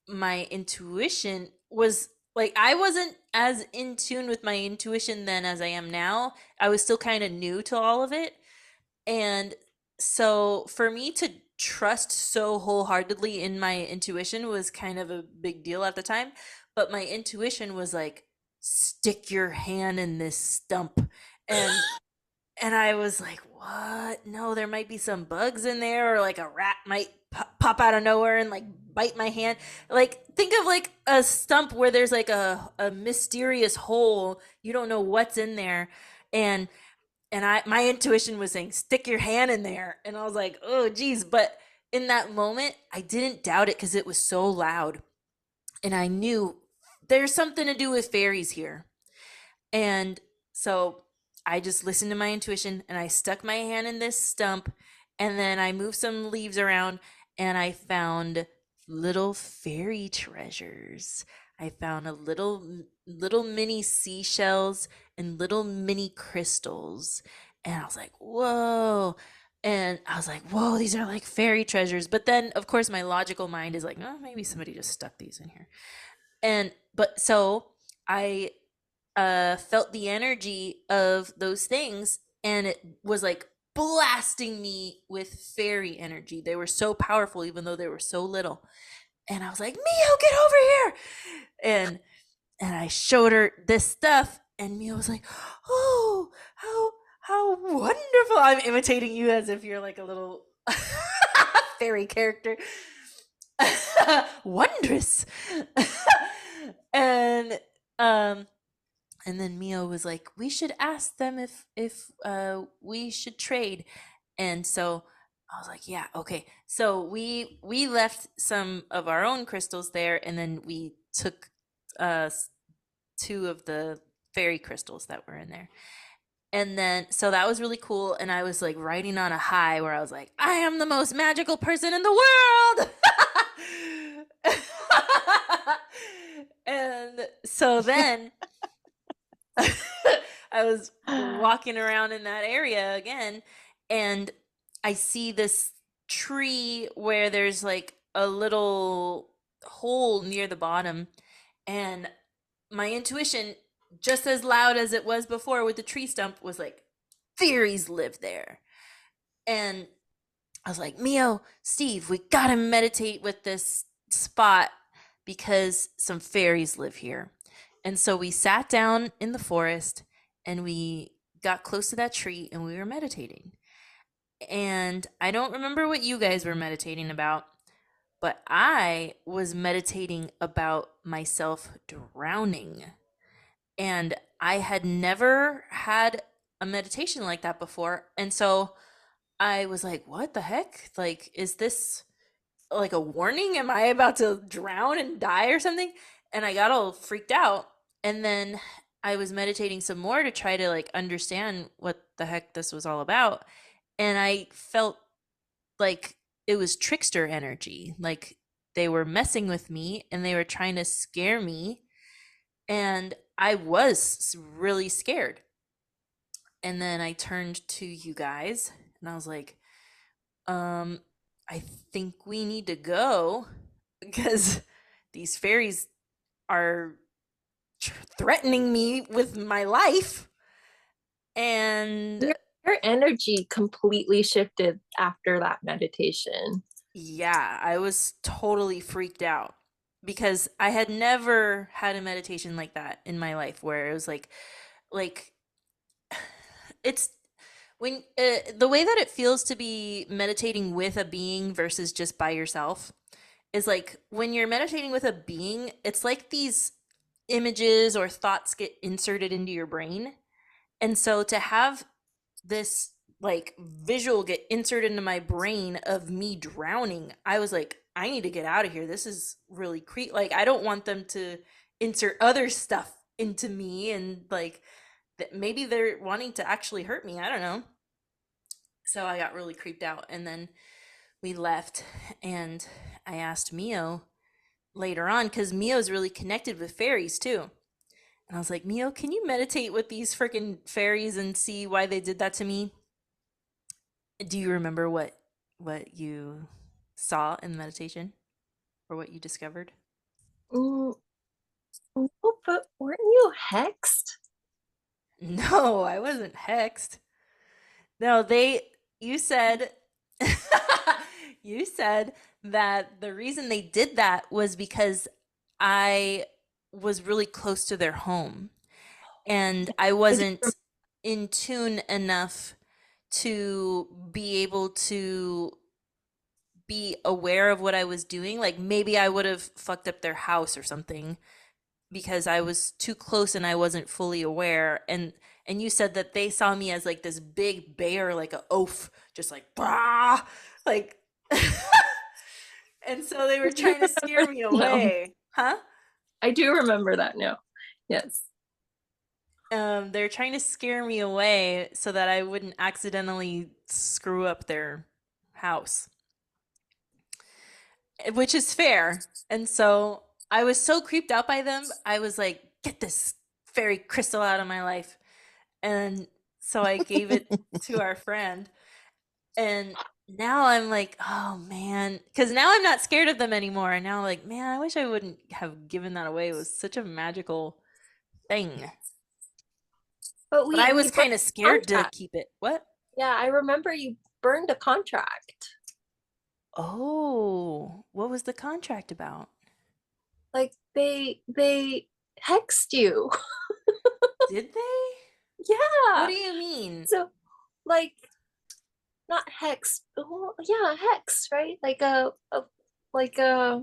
my intuition was like, I wasn't as in tune with my intuition then as I am now. I was still kind of new to all of it. And so for me to trust so wholeheartedly in my intuition was kind of a big deal at the time. But my intuition was like, stick your hand in this stump. And I was like, what? No, there might be some bugs in there, or like a rat might pop out of nowhere and like bite my hand. Like, think of like a stump where there's like a mysterious hole. You don't know what's in there. And my intuition was saying, stick your hand in there. And I was like, oh, geez. But in that moment, I didn't doubt it because it was so loud. And I knew there's something to do with fairies here. And so I just listened to my intuition and I stuck my hand in this stump, and then I moved some leaves around and I found little fairy treasures. I found a little mini seashells and little mini crystals. And I was like, whoa. And I was like, whoa, these are like fairy treasures. But then, of course, my logical mind is like, oh, maybe somebody just stuck these in here. But so I felt the energy of those things, and it was like blasting me with fairy energy. They were so powerful, even though they were so little. And I was like, Miyo, get over here. And I showed her this stuff, and Miyo was like, oh, how wonderful. I'm imitating you as if you're like a little fairy character. Wondrous. and and then Mio was like, we should ask them if we should trade. And so I was like, yeah, okay. So we left some of our own crystals there, and then we took two of the fairy crystals that were in there. And then so that was really cool, and I was like riding on a high where I was like, I am the most magical person in the world. And so then I was walking around in that area again, and I see this tree where there's like a little hole near the bottom, and my intuition, just as loud as it was before with the tree stump, was like, fairies live there. And I was like, Mio, Steve, we gotta meditate with this spot because some fairies live here. And so we sat down in the forest and we got close to that tree and we were meditating. And I don't remember what you guys were meditating about, but I was meditating about myself drowning. And I had never had a meditation like that before. And so I was like, what the heck? Like, is this like a warning? Am I about to drown and die or something? And I got all freaked out. And then I was meditating some more to try to like understand what the heck this was all about. And I felt like it was trickster energy. Like they were messing with me and they were trying to scare me. And I was really scared. And then I turned to you guys and I was like, I think we need to go because these fairies are threatening me with my life. And
Your energy completely shifted after that meditation.
yeah, I was totally freaked out because I had never had a meditation like that in my life where it was like it's when the way that it feels to be meditating with a being versus just by yourself is like when you're meditating with a being, it's like these images or thoughts get inserted into your brain. And so to have this like visual get inserted into my brain of me drowning, I was like, I need to get out of here. This is really like I don't want them to insert other stuff into me, and like that maybe they're wanting to actually hurt me. I don't know. So I got really creeped out, and then we left, and I asked Mio later on because Mio's really connected with fairies too. And I was like, Mio, can you meditate with these freaking fairies and see why they did that to me? Do you remember what you saw in the meditation or what you discovered?
Mm, no, but weren't you hexed?
No, I wasn't hexed. No, you said you said that the reason they did that was because I was really close to their home and I
I do
wasn't in tune enough to be able to be aware of what I was doing. Like maybe I would have fucked up their house or something because I was too close and I wasn't fully aware. And you said that they saw me as like this big bear, like a oaf, just like bah, like and so they
I
were
do
trying to scare
remember
me
no.
away. Huh?
I do remember that now. Yes.
They're trying to scare me away so that I wouldn't accidentally screw up their house, which is fair. And so I was so creeped out by them. I was like, get this fairy crystal out of my life. And so I gave it to our friend. And now I'm like, oh man, because now I'm not scared of them anymore. And now I'm like, man, I wish I wouldn't have given that away. It was such a magical thing.
But
But I
we
was
burned
kind of
the
scared to
contract.
keep it. What?
Yeah, I remember you burned a contract.
Oh, what was the contract about?
Like they hexed you.
Did they? What
Yeah.
do you mean?
So like not hex. Well, yeah, hex, right? Like a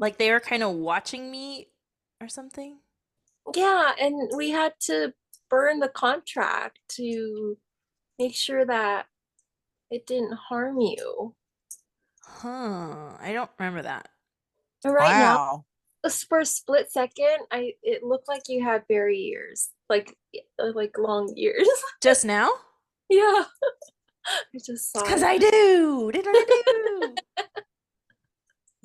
Like they were kind of watching me or something?
yeah, and we had to burn the contract to make sure that it didn't harm you.
Huh. I don't remember that.
And right now,
Wow.
for a split second, I it looked like you had berry ears, like long ears.
Just now?
Yeah, I just
It's
saw
because
it.
I do. Did I do?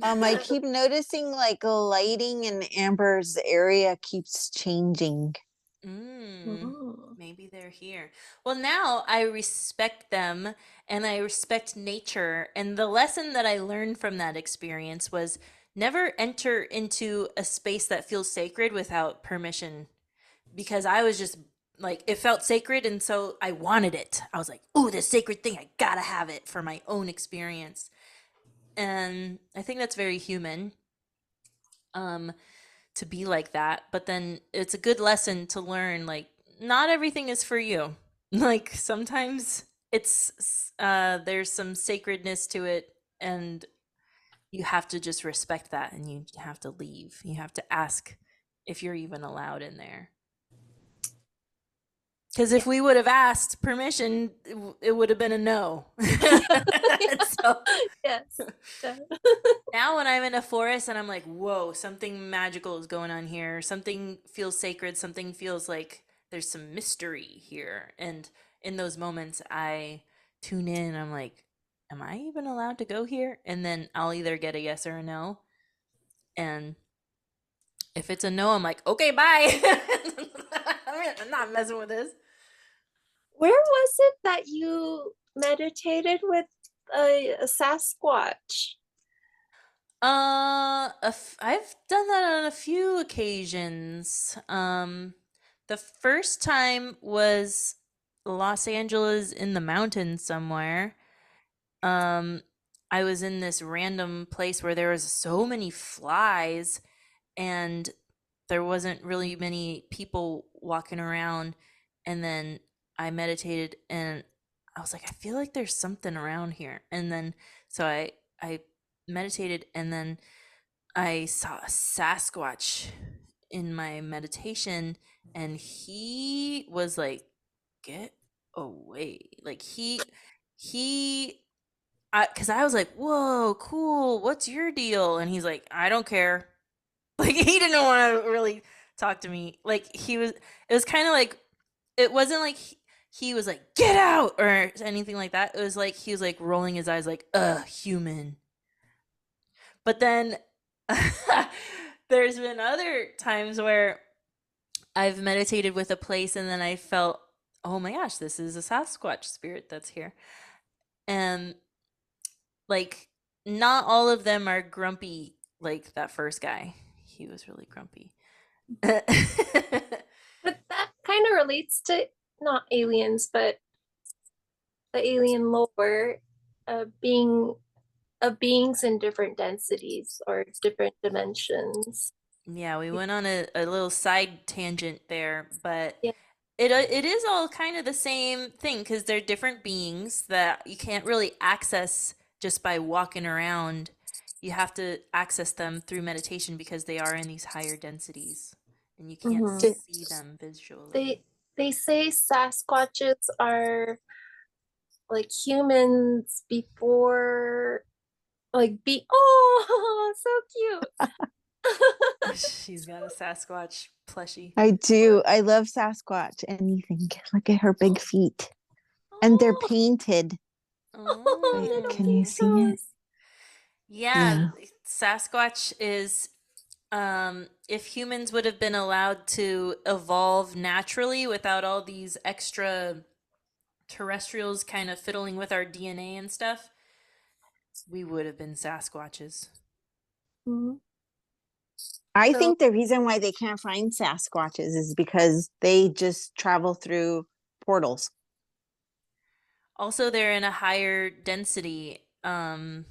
I keep noticing like lighting in Amber's area keeps changing.
Mm.
Maybe they're here. Well, now I respect them and I respect nature. And the lesson that I learned from that experience was never enter into a space that feels sacred without permission because I was just like, it felt sacred. And so I wanted it. I was like, oh, this sacred thing, I gotta have it for my own experience. And I think that's very human. Um, to be like that, but then it's a good lesson to learn like not everything is for you. Like sometimes it's there's some sacredness to it and you have to just respect that and you have to leave. You have to ask if you're even allowed in there. Because
Yeah.
if we would have asked permission, it would have been a no. So
Yes.
now when I'm in a forest and I'm like, whoa, something magical is going on here. Something feels sacred. Something feels like there's some mystery here. And in those moments, I tune in and I'm like, am I even allowed to go here? And then I'll either get a yes or a no. And if it's a no, I'm like, okay, bye. I'm not messing with this.
Where was it that you meditated with a Sasquatch?
I've done that on a few occasions. The first time was Los Angeles in the mountains somewhere. Um, I was in this random place where there was so many flies and there wasn't really many people walking around. And then I meditated and I was like, I feel like there's something around here. And then so I meditated and then I saw a Sasquatch in my meditation and he was like, get away. Like he because I was like, whoa, cool. What's your deal? And he's like, I don't care. Like he didn't want to really talk to me. Like it was kind of like, it wasn't like he was like, get out or anything like that. It was like, he was like rolling his eyes like, human. But then there's been other times where I've meditated with a place and then I felt, oh my gosh, this is a Sasquatch spirit that's here. And like, not all of them are grumpy like that first guy. He was really grumpy.
But that kind of relates to not aliens, but the alien lore, being of beings in different densities or different dimensions.
Yeah, we went on a little side tangent there, but
Yeah.
it is all kind of the same thing because they're different beings that you can't really access just by walking around. You have to access them through meditation because they are in these higher densities and you can't
Mhm.
see them visually.
They say Sasquatches are like humans before, like be oh so cute.
She's got a Sasquatch plushie.
I do. I love Sasquatch. And you think, look at her big feet. And they're
Oh,
painted. Wait,
little
can
pink
you see it?
toes.
Yeah,
Yeah.
Sasquatch is if humans would have been allowed to evolve naturally without all these extra terrestrials kind of fiddling with our DNA and stuff, we would have been Sasquatches.
Mhm.
I
So
think the reason why they can't find Sasquatches is because they just travel through portals.
Also, they're in a higher density, and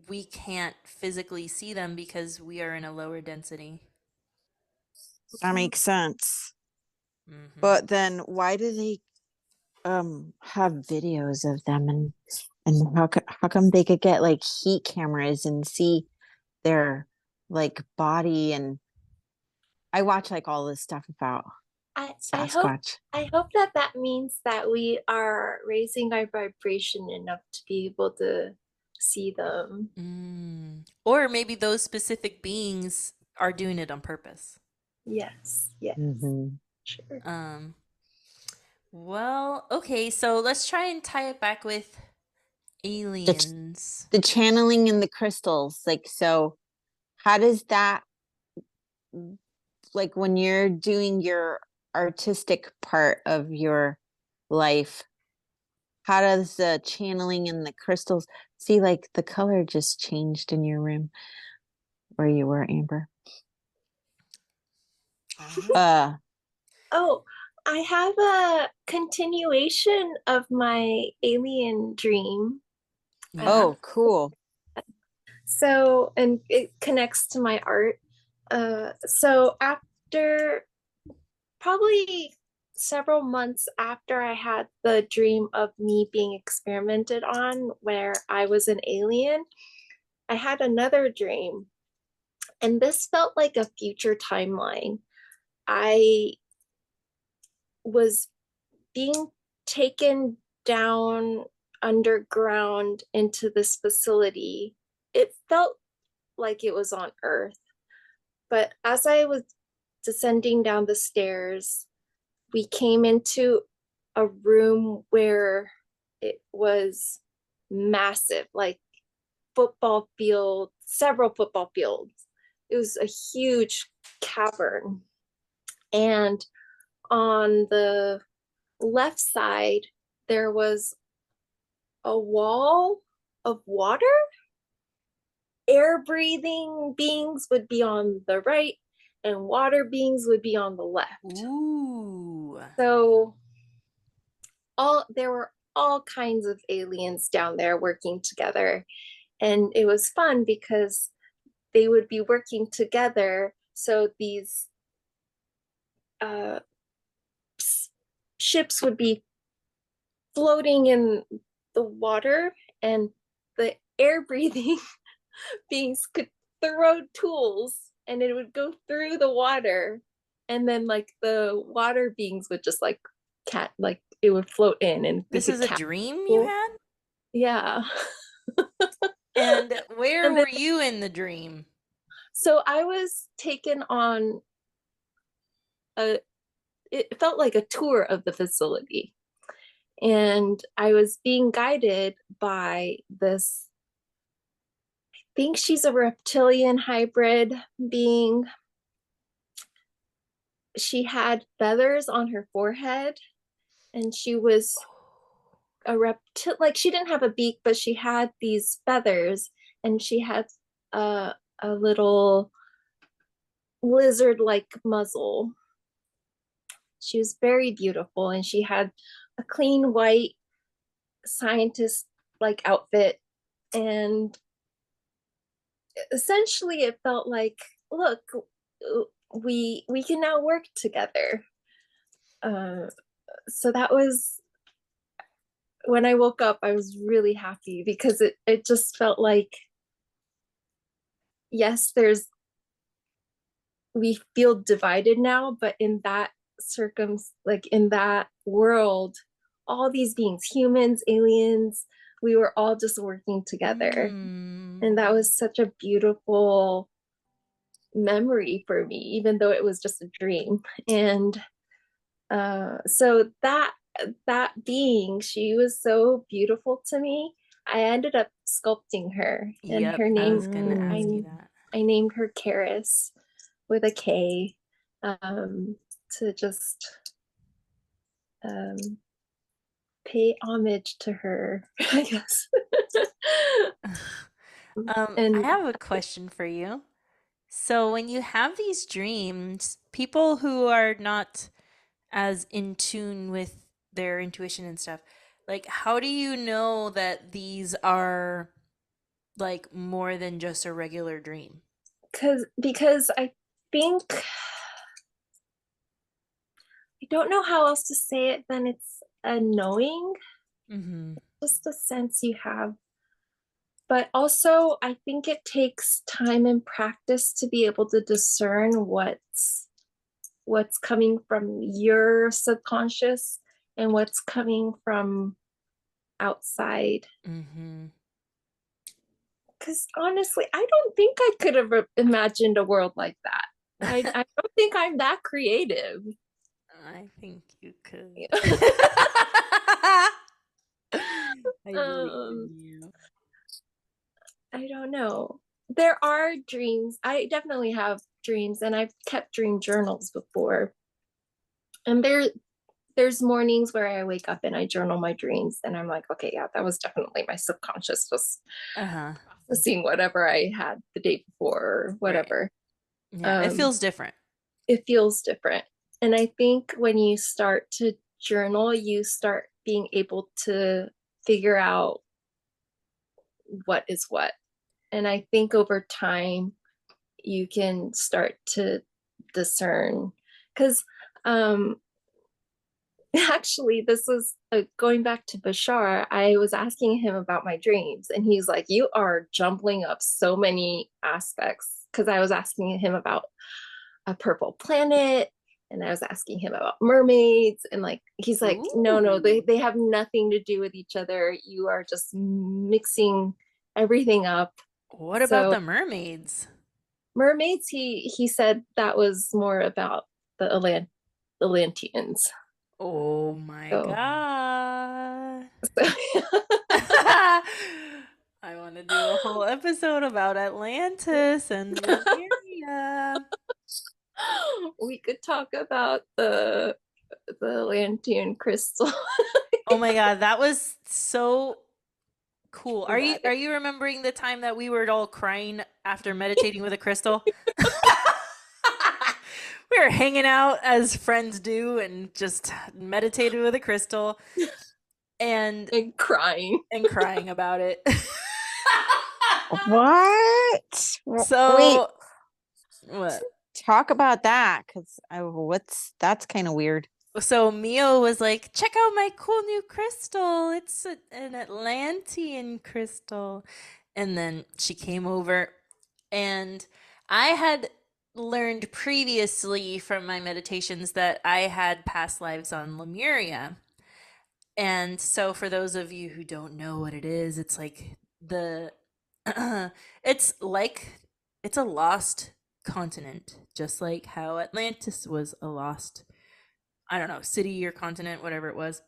we can't physically see them because we are in a lower density.
That makes sense.
Mm-hmm.
But then why do they have videos of them, and how come they could get like heat cameras and see their like body? And I watch like all this stuff about
I hope
Sasquatch.
that means that we are raising our vibration enough to be able to see them.
Or maybe those specific beings are doing it on purpose.
Yes, yes,
Mm-hmm.
sure.
Well, okay, so let's try and tie it back with
The,
aliens.
the channeling and the crystals, like, so how does that, like, when you're doing your artistic part of your life, how does the channeling and the crystals, see, like the color just changed in your room where you were, Amber? uh
Oh, I have a continuation of my alien dream.
Yeah.
oh, cool.
So, and it connects to my art. So after probably several months after I had the dream of me being experimented on, where I was an alien, I had another dream. And this felt like a future timeline. I was being taken down underground into this facility. It felt like it was on Earth. But as I was descending down the stairs, we came into a room where it was massive, like football field, several football fields. It was a huge cavern. And on the left side, there was a wall of water. Air breathing beings would be on the right, and water beings would be on the left.
Ooh.
So there were all kinds of aliens down there working together. And it was fun because they would be working together. So these uh, ships would be floating in the water, and the air breathing beings could throw tools and it would go through the water. And then like the water beings would just like like it would float in and we
This
could
is a
catch
dream you
people.
had?
Yeah.
And where
And then
were you in the dream?
so I was taken on a it felt like a tour of the facility. And I was being guided by this, I think she's a reptilian hybrid being. she had feathers on her forehead, and she was a reptile. Like, she didn't have a beak, but she had these feathers, and she had a little lizard like muzzle. She was very beautiful, and she had a clean white scientist like outfit. And essentially it felt like, look, we can now work together. So that was, when I woke up, I was really happy, because it just felt like, yes, we feel divided now, but in that like in that world, all these beings, humans, aliens, we were all just working together. And that was such a beautiful memory for me, even though it was just a dream. And so that being, she was so beautiful to me. I ended up sculpting her, and
Yep,
her
I
name,
was gonna ask you
Mm.
that.
I named her Karis, with a K, to just um, pay homage to her, I guess.
I
And
have a question for you. So when you have these dreams, people who are not as in tune with their intuition and stuff, like how do you know that these are like more than just a regular dream?
because I think, I don't know how else to say it than it's a knowing,
Mm-hmm.
just a sense you have. But also, I think it takes time and practice to be able to discern what's coming from your subconscious and what's coming from outside.
Mm-hmm.
Because honestly, I don't think I could have imagined a world like that. I don't think I'm that creative.
I think you could.
Yeah.
I believe
um,
in you.
I don't know. There are dreams. I definitely have dreams, and I've kept dream journals before. And there's mornings where I wake up and I journal my dreams, and I'm like, okay, yeah, that was definitely my subconscious just
Uh-huh.
processing whatever I had the day before or
Right.
whatever.
Yeah, it
Um,
feels different.
it feels different. And I think when you start to journal, you start being able to figure out what is what. And I think over time, you can start to discern. Because actually, this was going back to Bashar. I was asking him about my dreams, and he's like, you are jumbling up so many aspects. Because I was asking him about a purple planet, and I was asking him about mermaids, and like, he's like, no,
Ooh.
they have nothing to do with each other. You are just mixing everything up.
What about
So
the mermaids?
mermaids, he said that was more about the Atlanteans.
Oh my
So,
god.
so
I want to do a whole episode about Atlantis and Lemuria.
we could talk about the Atlantean crystal.
Oh my god, that was so cool. Are you
Dramatic.
remembering the time that we were all crying after meditating with a crystal? We were hanging out as friends do and just meditated with a crystal and
And crying.
crying about it.
What? Wait,
So what?
talk about that because what's that's kind of weird.
So Mio was like, check out my cool new crystal. It's an Atlantean crystal. And then she came over, and I had learned previously from my meditations that I had past lives on Lemuria. And so for those of you who don't know what it is, it's like the it's like it's a lost continent, just like how Atlantis was a lost, I don't know, city or continent, whatever it was.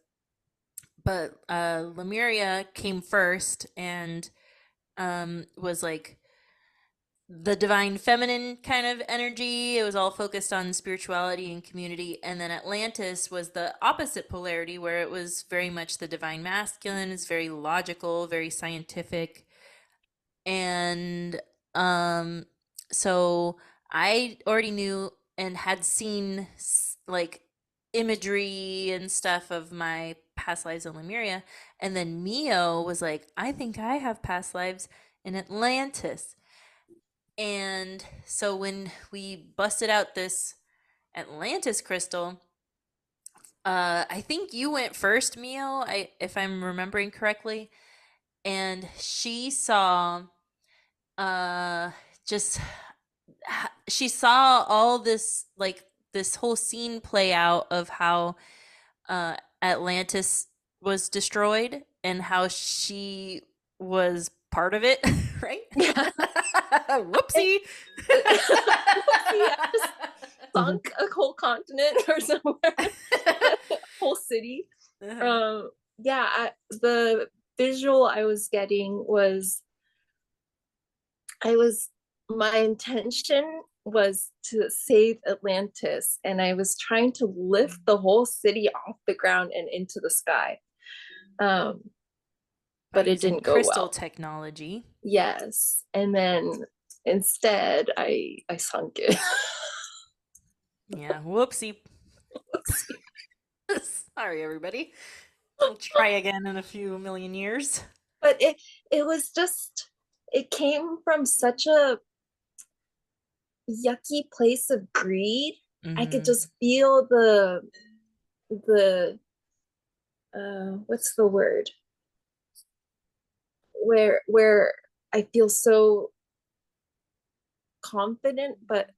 But Lemuria came first and was like the divine feminine kind of energy. It was all focused on spirituality and community. And then Atlantis was the opposite polarity, where it was very much the divine masculine. It's very logical, very scientific. And so I already knew and had seen like imagery and stuff of my past lives in Lemuria. And then Mio was like, I think I have past lives in Atlantis. And so when we busted out this Atlantis crystal, I think you went first, Mio, if I'm remembering correctly, and she saw uh just she saw all this, like this whole scene play out of how Atlantis was destroyed and how she was part of it, right?
Yeah.
Whoopsie.
Whoopsie, I just sunk a whole continent or somewhere, a whole city. Yeah, the visual I was getting was, my intention was to save Atlantis, and I was trying to lift the whole city off the ground and into the sky. But it didn't go
crystal
well.
technology.
Yes, and then instead I sunk it.
Yeah, whoopsie. Sorry, everybody. I'll try again in a few million years.
But it was just, it came from such a yucky place of greed. I could just feel the what's the word, where I feel so confident, but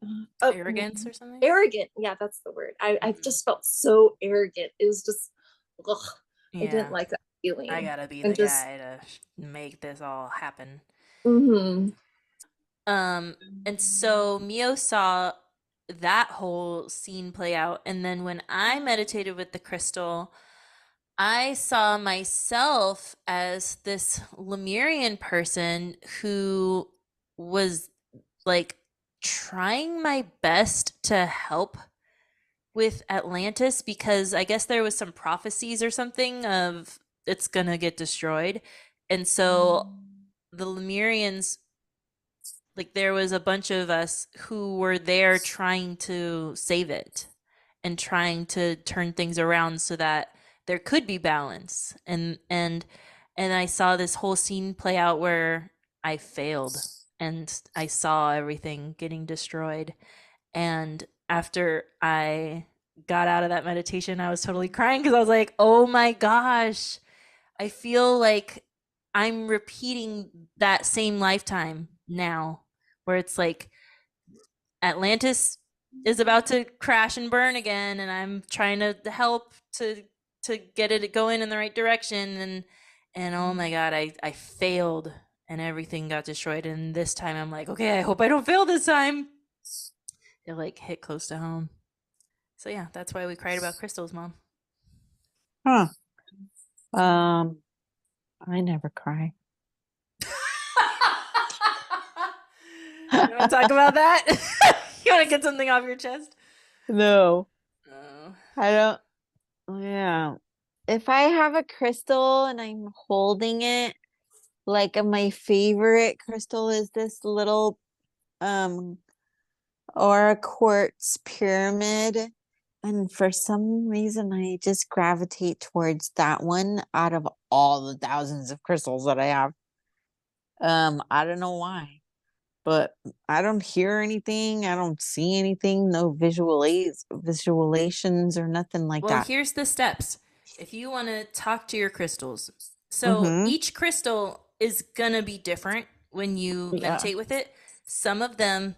arrogance or something.
Arrogant, yeah, that's the word. I just felt so arrogant. It was just, ugh,
Yeah.
I didn't like that feeling.
I gotta be the guy to make this all happen. And so Mio saw that whole scene play out, and then when I meditated with the crystal, I saw myself as this Lemurian person who was like trying my best to help with Atlantis, because I guess there was some prophecies or something of it's gonna get destroyed. And so the Lemurians, like there was a bunch of us who were there trying to save it and trying to turn things around so that there could be balance. And I saw this whole scene play out where I failed and I saw everything getting destroyed. And after I got out of that meditation, I was totally crying because I was like, oh my gosh, I feel like I'm repeating that same lifetime now, where it's like Atlantis is about to crash and burn again, and I'm trying to help to get it going in the right direction, and oh my god, I failed and everything got destroyed. And this time I'm like, okay, I hope I don't fail this time. It like hit close to home. So yeah, that's why we cried about crystals, Mom.
Huh. I never cry.
You want to talk about that? You want to get something off your chest?
No. I don't. Yeah. If I have a crystal and I'm holding it, like my favorite crystal is this little or a quartz pyramid. And for some reason, I just gravitate towards that one out of all the thousands of crystals that I have. I don't know why, but I don't hear anything. I don't see anything. No visualizations or nothing like
Well,
that.
here's the steps. If you want to talk to your crystals, so each crystal is gonna be different when you meditate with it. Some of them,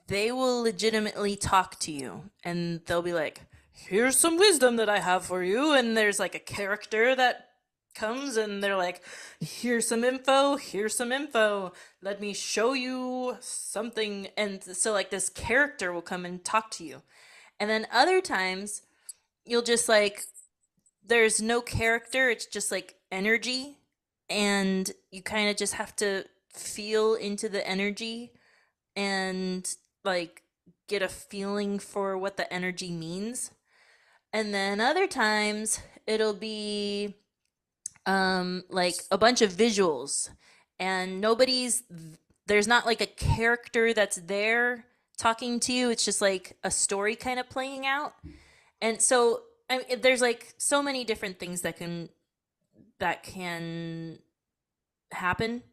they will legitimately talk to you, and they'll be like, here's some wisdom that I have for you. And there's like a character that comes and they're like, here's some info, let me show you something. And so like this character will come and talk to you. And then other times you'll just like, there's no character, it's just like energy, and you kind of just have to feel into the energy and like get a feeling for what the energy means. And then other times it'll be like a bunch of visuals, and there's not like a character that's there talking to you. It's just like a story kind of playing out. And so there's like so many different things that can happen.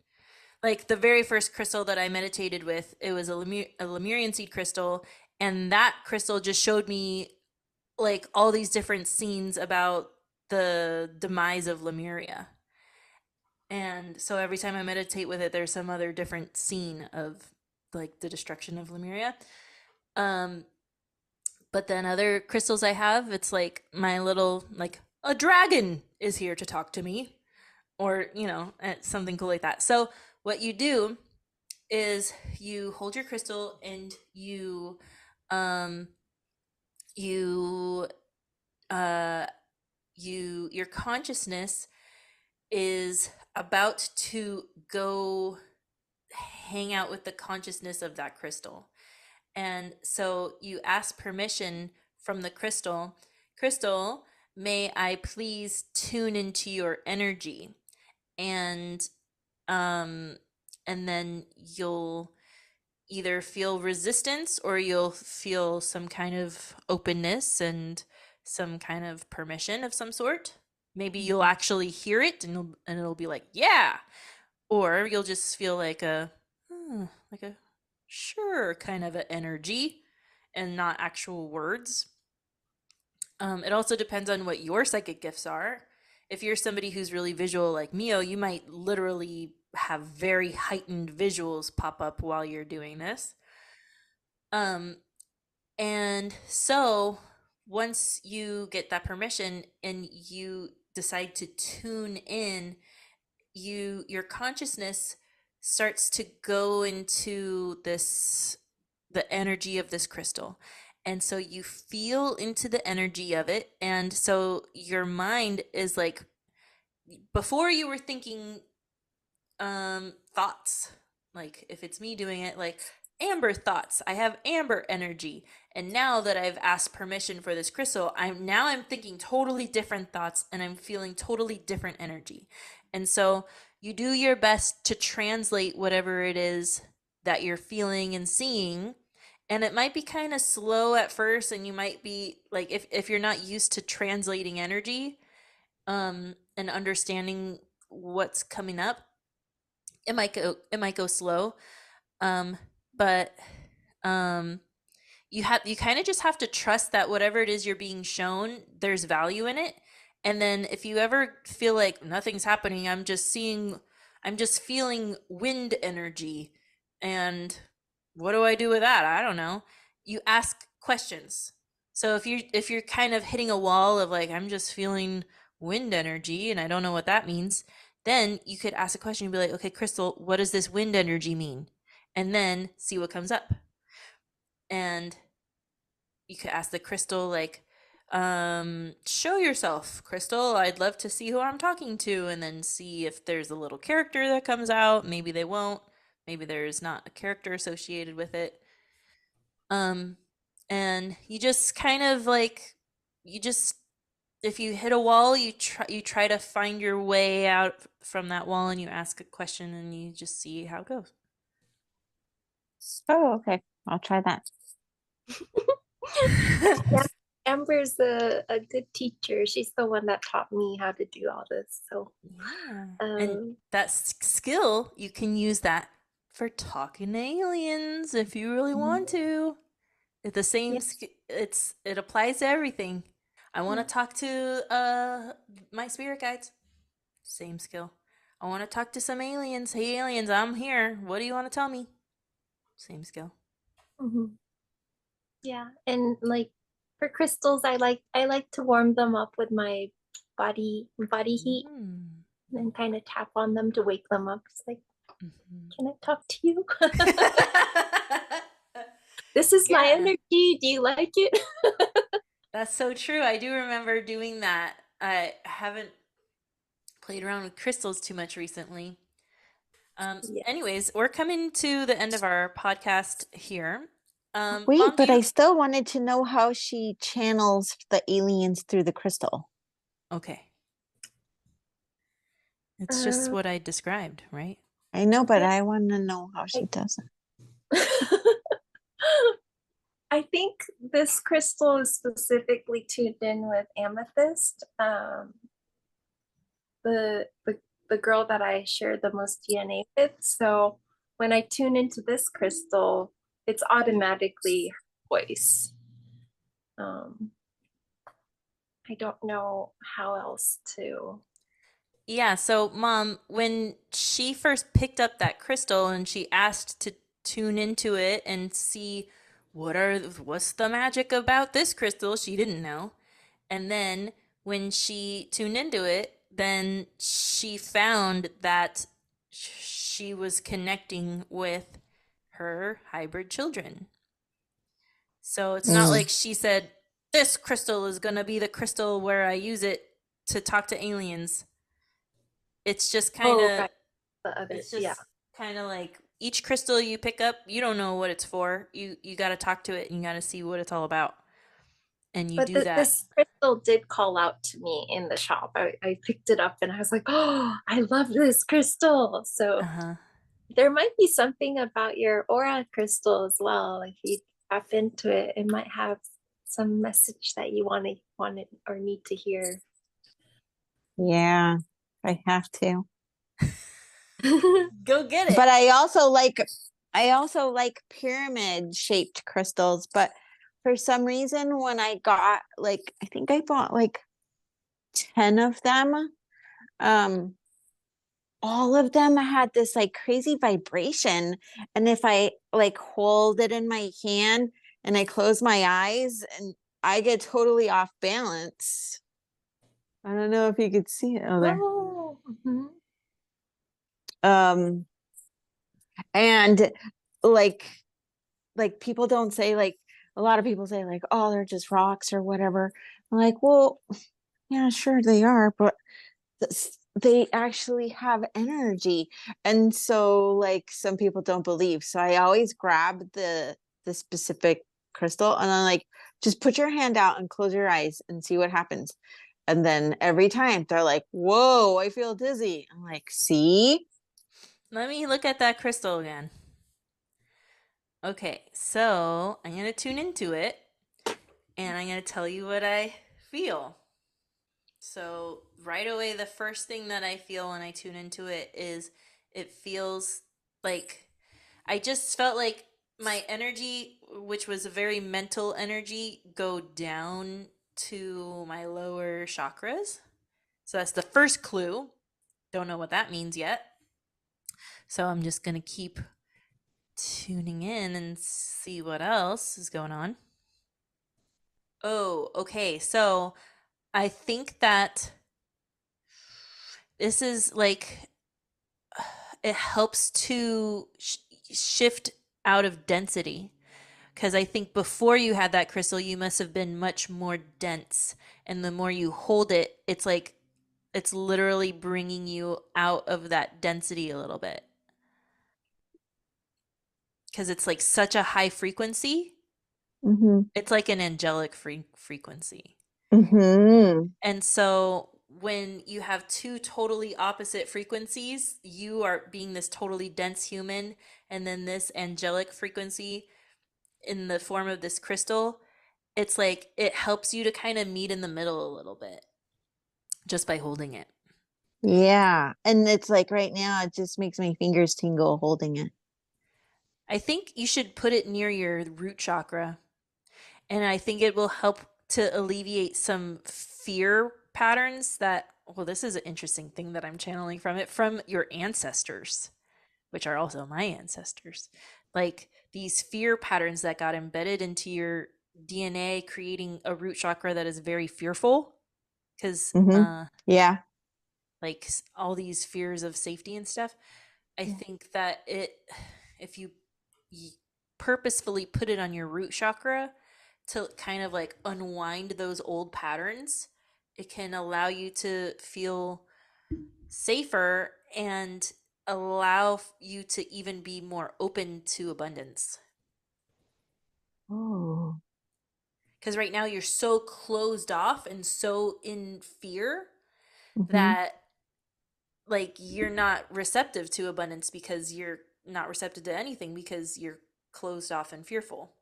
Like the very first crystal that I meditated with, it was a Lemurian seed crystal, and that crystal just showed me like all these different scenes about the demise of Lemuria. And so every time I meditate with it, there's some other different scene of like the destruction of Lemuria. Um, but then other crystals I have, it's like my little, like, a dragon is here to talk to me, or, something cool like that. So what you do is you hold your crystal and um, you, your consciousness is about to go hang out with the consciousness of that crystal. And so you ask permission from the crystal, "Crystal, may I please tune into your energy?" And um and then you'll either feel resistance or you'll feel some kind of openness and some kind of permission of some sort. Maybe you'll actually hear it, and it'll be like, "Yeah." Or you'll just feel like like a sure kind of an energy and not actual words. It also depends on what your psychic gifts are. If you're somebody who's really visual like Mio, you might literally have very heightened visuals pop up while you're doing this. Um, and so once you get that permission and you decide to tune in, your consciousness starts to go into the energy of this crystal. And so you feel into the energy of it. And so your mind is like, before you were thinking thoughts, like if it's me doing it, like Amber thoughts, I have Amber energy. And now that I've asked permission for this crystal, I'm thinking totally different thoughts, and I'm feeling totally different energy. And so you do your best to translate whatever it is that you're feeling and seeing. And it might be kind of slow at first, and you might be like, if you're not used to translating energy and understanding what's coming up, it might go slow. um but um you kind of just have to trust that whatever it is you're being shown, there's value in it. And then if you ever feel like nothing's happening, I'm just feeling wind energy, and what do I do with that? I don't know. You ask questions. So if you're kind of hitting a wall of like, I'm just feeling wind energy and I don't know what that means, then you could ask a question and be like, "Okay, Crystal, what does this wind energy mean?" And then see what comes up. And you could ask the crystal, like, "Show yourself, Crystal. I'd love to see who I'm talking to," and then see if there's a little character that comes out. Maybe they won't. Maybe there's not a character associated with it. Um, and you just kind of like, you just, if you hit a wall, you try to find your way out from that wall, and you ask a question, and you just see how it goes.
Oh, okay. I'll try that.
Yeah, Amber's a good teacher. She's the one that taught me how to do all this. So,
Yeah. And
um,
that skill, you can use that for talking to aliens if you really want to. It's the same,
yeah.
it applies to everything. I want to
Mm.
talk to my spirit guides. Same skill. I want to talk to some aliens. "Hey aliens, I'm here. What do you want to tell me?" Same skill.
Mhm. Yeah, and like for crystals, I like to warm them up with my body heat
Mm.
and kind of tap on them to wake them up. It's like,
Mhm.
can I talk to you? This is my
Yeah,
energy. Do you like it?
that's so true. I do remember doing that. I haven't played around with crystals too much recently.
Yeah.
Anyways, we're coming to the end of our podcast here.
Wait,
Mom, do
but
you?
I still wanted to know how she channels the aliens through the crystal.
Okay, it's just
Uh,
what I described, right?
I know, but
yeah.
I want to know how she
I,
does it.
I think this crystal is specifically tuned in with amethyst. The the girl that I share the most DNA with. So when I tune into this crystal, it's automatically her voice. Um, I don't know how else to.
Yeah, so Mom, when she first picked up that crystal and she asked to tune into it and see what's the magic about this crystal, she didn't know. And then when she tuned into it, then she found that she was connecting with her hybrid children. So it's not
Mm.
like she said, this crystal is going to be the crystal where I use it to talk to aliens. It's just kind
Oh,
of
right. The other,
it's
yeah.
just kind of like each crystal you pick up, you don't know what it's for. You got to talk to it and you got to see what it's all about. And you
But
do that.
this crystal did call out to me in the shop. I picked it up and I was like, oh, I love this crystal. So
Uh-huh.
there might be something about your aura crystal as well. If you tap into it, it might have some message that you want it or need to hear.
Yeah, I have to.
Go get
But
it.
I also like pyramid shaped crystals, but for some reason when I got like I think I bought like 10 of them, um all of them had this like crazy vibration, and if I like hold it in my hand and I close my eyes and I get totally off balance. I don't know if you could see it. Oh, there.
Oh, mhm.
Um and like people don't say like a lot of people say like, oh, they're just rocks or whatever. I'm like, well, yeah, sure they are, but they actually have energy. And so like some people don't believe. So I always grab the specific crystal and I'm like, just put your hand out and close your eyes and see what happens. And then every time they're like, whoa, I feel dizzy. I'm like, see?
Let me look at that crystal again. Okay, so I'm going to tune into it and I'm going to tell you what I feel. So, right away, the first thing that I feel when I tune into it is it feels like I just felt like my energy, which was a very mental energy, go down to my lower chakras. So, that's the first clue. Don't know what that means yet. So, I'm just going to keep tuning in and see what else is going on. Oh, okay. So I think that this is like it helps to shift out of density. Because I think before you had that crystal, you must have been much more dense. And the more you hold it, it's like it's literally bringing you out of that density a little bit. Because it's like such a high frequency.
Mm-hmm.
It's like an angelic frequency.
Mm-hmm.
And so when you have two totally opposite frequencies, you are being this totally dense human, and then this angelic frequency in the form of this crystal, it's like it helps you to kind of meet in the middle a little bit just by holding it.
Yeah. And it's like right now, it just makes my fingers tingle holding it.
I think you should put it near your root chakra, and I think it will help to alleviate some fear patterns that, well, this is an interesting thing that I'm channeling from it from your ancestors, which are also my ancestors. Like these fear patterns that got embedded into your DNA, creating a root chakra that is very fearful. Because,
Mm-hmm. Yeah.
like all these fears of safety and stuff, I think that if you purposefully put it on your root chakra to kind of like unwind those old patterns, it can allow you to feel safer and allow you to even be more open to abundance.
Oh.
Because right now you're so closed off and so in fear
Mm-hmm.
that like you're not receptive to abundance because you're not receptive to anything because you're closed off and fearful.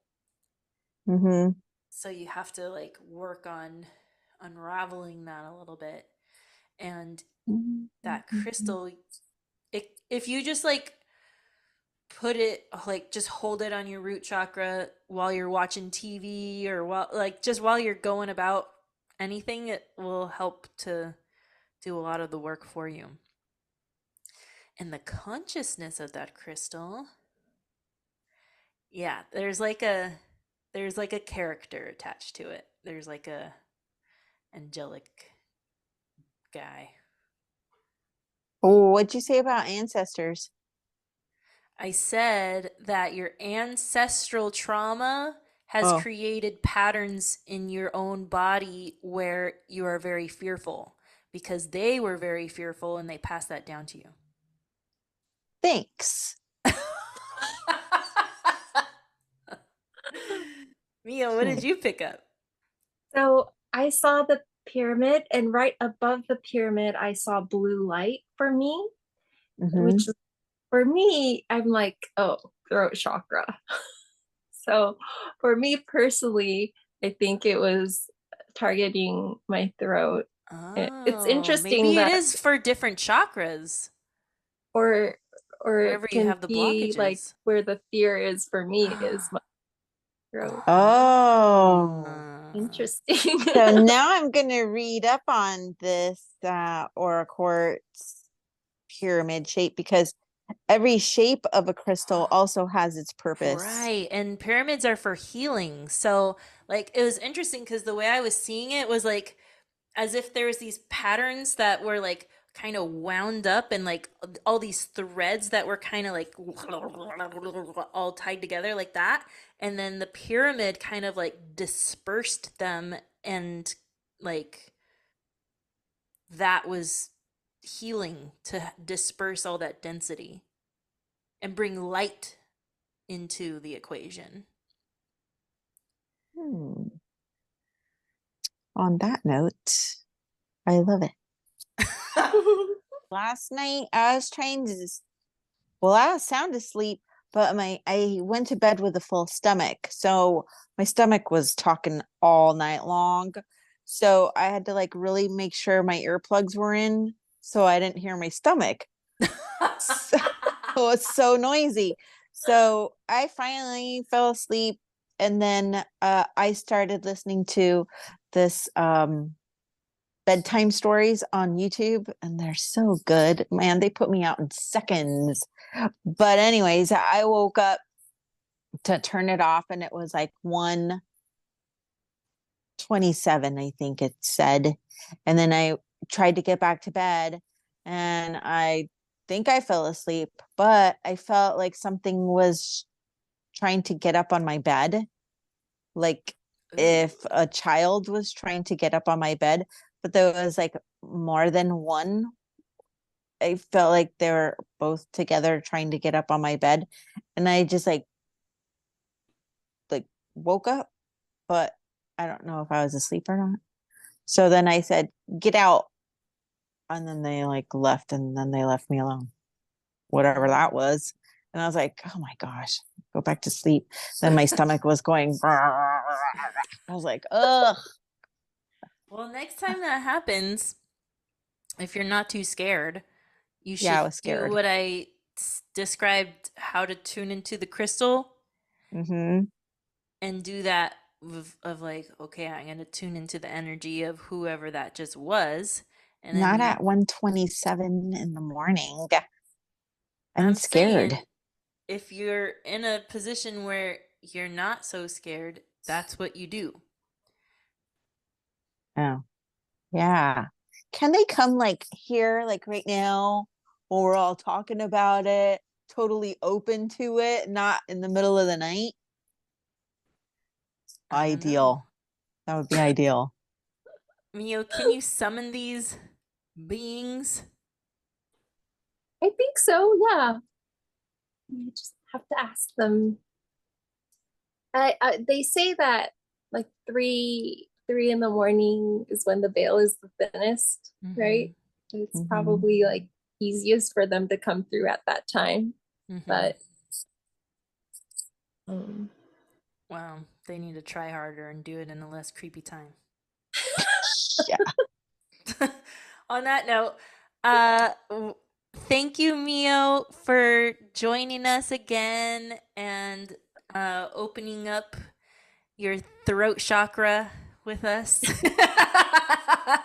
Mm-hmm.
So you have to like work on unraveling that a little bit. And that
Mm-hmm.
crystal, if you just like put it, like just hold it on your root chakra while you're watching TV or while like just while you're going about anything, it will help to do a lot of the work for you. And the consciousness of that crystal, yeah, there's like a character attached to it. There's like a angelic guy.
Oh, what'd you say about ancestors?
I said that your ancestral trauma has
Oh,
created patterns in your own body where you are very fearful because they were very fearful and they passed that down to you.
thanks.
Mia, what
Hmm.
did you pick up?
So I saw the pyramid, and right above the pyramid, I saw blue light for me,
Mm-hmm.
which for me, I'm like, oh, throat chakra. So for me personally, I think it was targeting my throat. It's
Oh,
interesting
maybe it
that,
is for different chakras,
or or it
wherever you
can
have the
be like
blockages.
where the fear is for me is my throat.
Oh.
Ah.
Interesting.
So now I'm gonna read up on this aura quartz pyramid shape because every shape of a crystal also has its purpose.
Right. And pyramids are for healing. So, like, it was interesting because the way I was seeing it was like as if there was these patterns that were like kind of wound up and like all these threads that were kind of like all tied together like that. And then the pyramid kind of like dispersed them and like that was healing to disperse all that density and bring light into the equation.
Hmm. On that note, I love it. Last night I was trying to well, I was sound asleep, but my I went to bed with a full stomach. So my stomach was talking all night long. So I had to like really make sure my earplugs were in so I didn't hear my stomach. So it was so noisy. So I finally fell asleep and then I started listening to this bedtime stories on YouTube and they're so good. Man, they put me out in seconds. But anyways, I woke up to turn it off and it was like 1:27, I think it said. And then I tried to get back to bed and I think I fell asleep, but I felt like something was trying to get up on my bed. Like if
Ooh.
a child was trying to get up on my bed, but there was like more than one. I felt like they were both together trying to get up on my bed. And I just like woke up, but I don't know if I was asleep or not. So then I said, "Get out." And then they like left and then they left me alone. Whatever that was. And I was like, "Oh my gosh, go back to sleep." Then my stomach was going I was like, "Ugh."
Well, next time that happens, if you're not too scared, you
Yeah, I
should
was
do
scared.
what I described how to tune into the crystal
Mm-hmm.
and do that of like, okay, I'm going to tune into the energy of whoever that just was. And then
Not
you,
at 1:27 in the morning. I'm
I'm
scared.
saying if you're in a position where you're not so scared, that's what you do.
Oh, yeah. Can they come like here, like right now, when we're all talking about it, totally open to it, not in the middle of the night?
I don't know.
Ideal. That would be ideal.
Mio, can you summon these beings?
I think so, yeah. You just have to ask them. They say that like three in the morning is when the veil is the thinnest, right? It's probably like easiest for them to come through at that time. But
wow, they need to try harder and do it in a less creepy time.
Yeah.
On that note, thank you, Mio, for joining us again and opening up your throat chakra with us.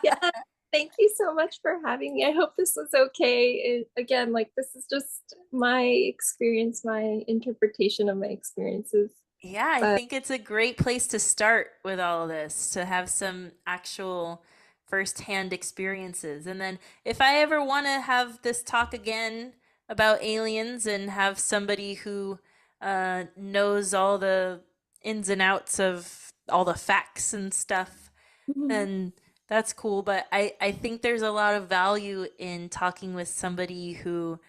yeah, thank you so much for having me. I hope this was okay. Again, like this is just my experience, my interpretation of my experiences.
Yeah, I
But
think it's a great place to start with all of this, to have some actual firsthand experiences. And then if I ever want to have this talk again about aliens and have somebody who knows all the ins and outs of all the facts and stuff, then that's cool. But I think there's a lot of value in talking with somebody who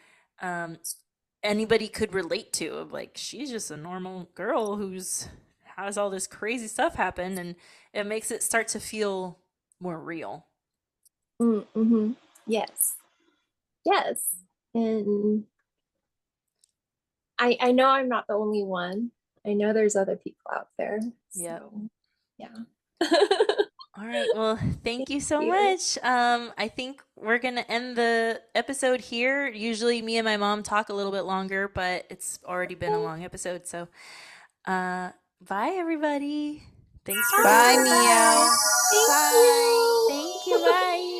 um, anybody could relate to, of like, she's just a normal girl who's has all this crazy stuff happen, and it makes it start to feel more real.
yes, yes, and I know I'm not the only one. I know there's other people out there.
Yep.
So yeah.
All right, well, thank you so
you.
much. I think we're gonna end the episode here. Usually me and my mom talk a little bit longer, but it's already been a long episode, so bye everybody. Thanks for
Bye,
listening.
Mio.
Thank
Bye.
you.
Thank you. Bye.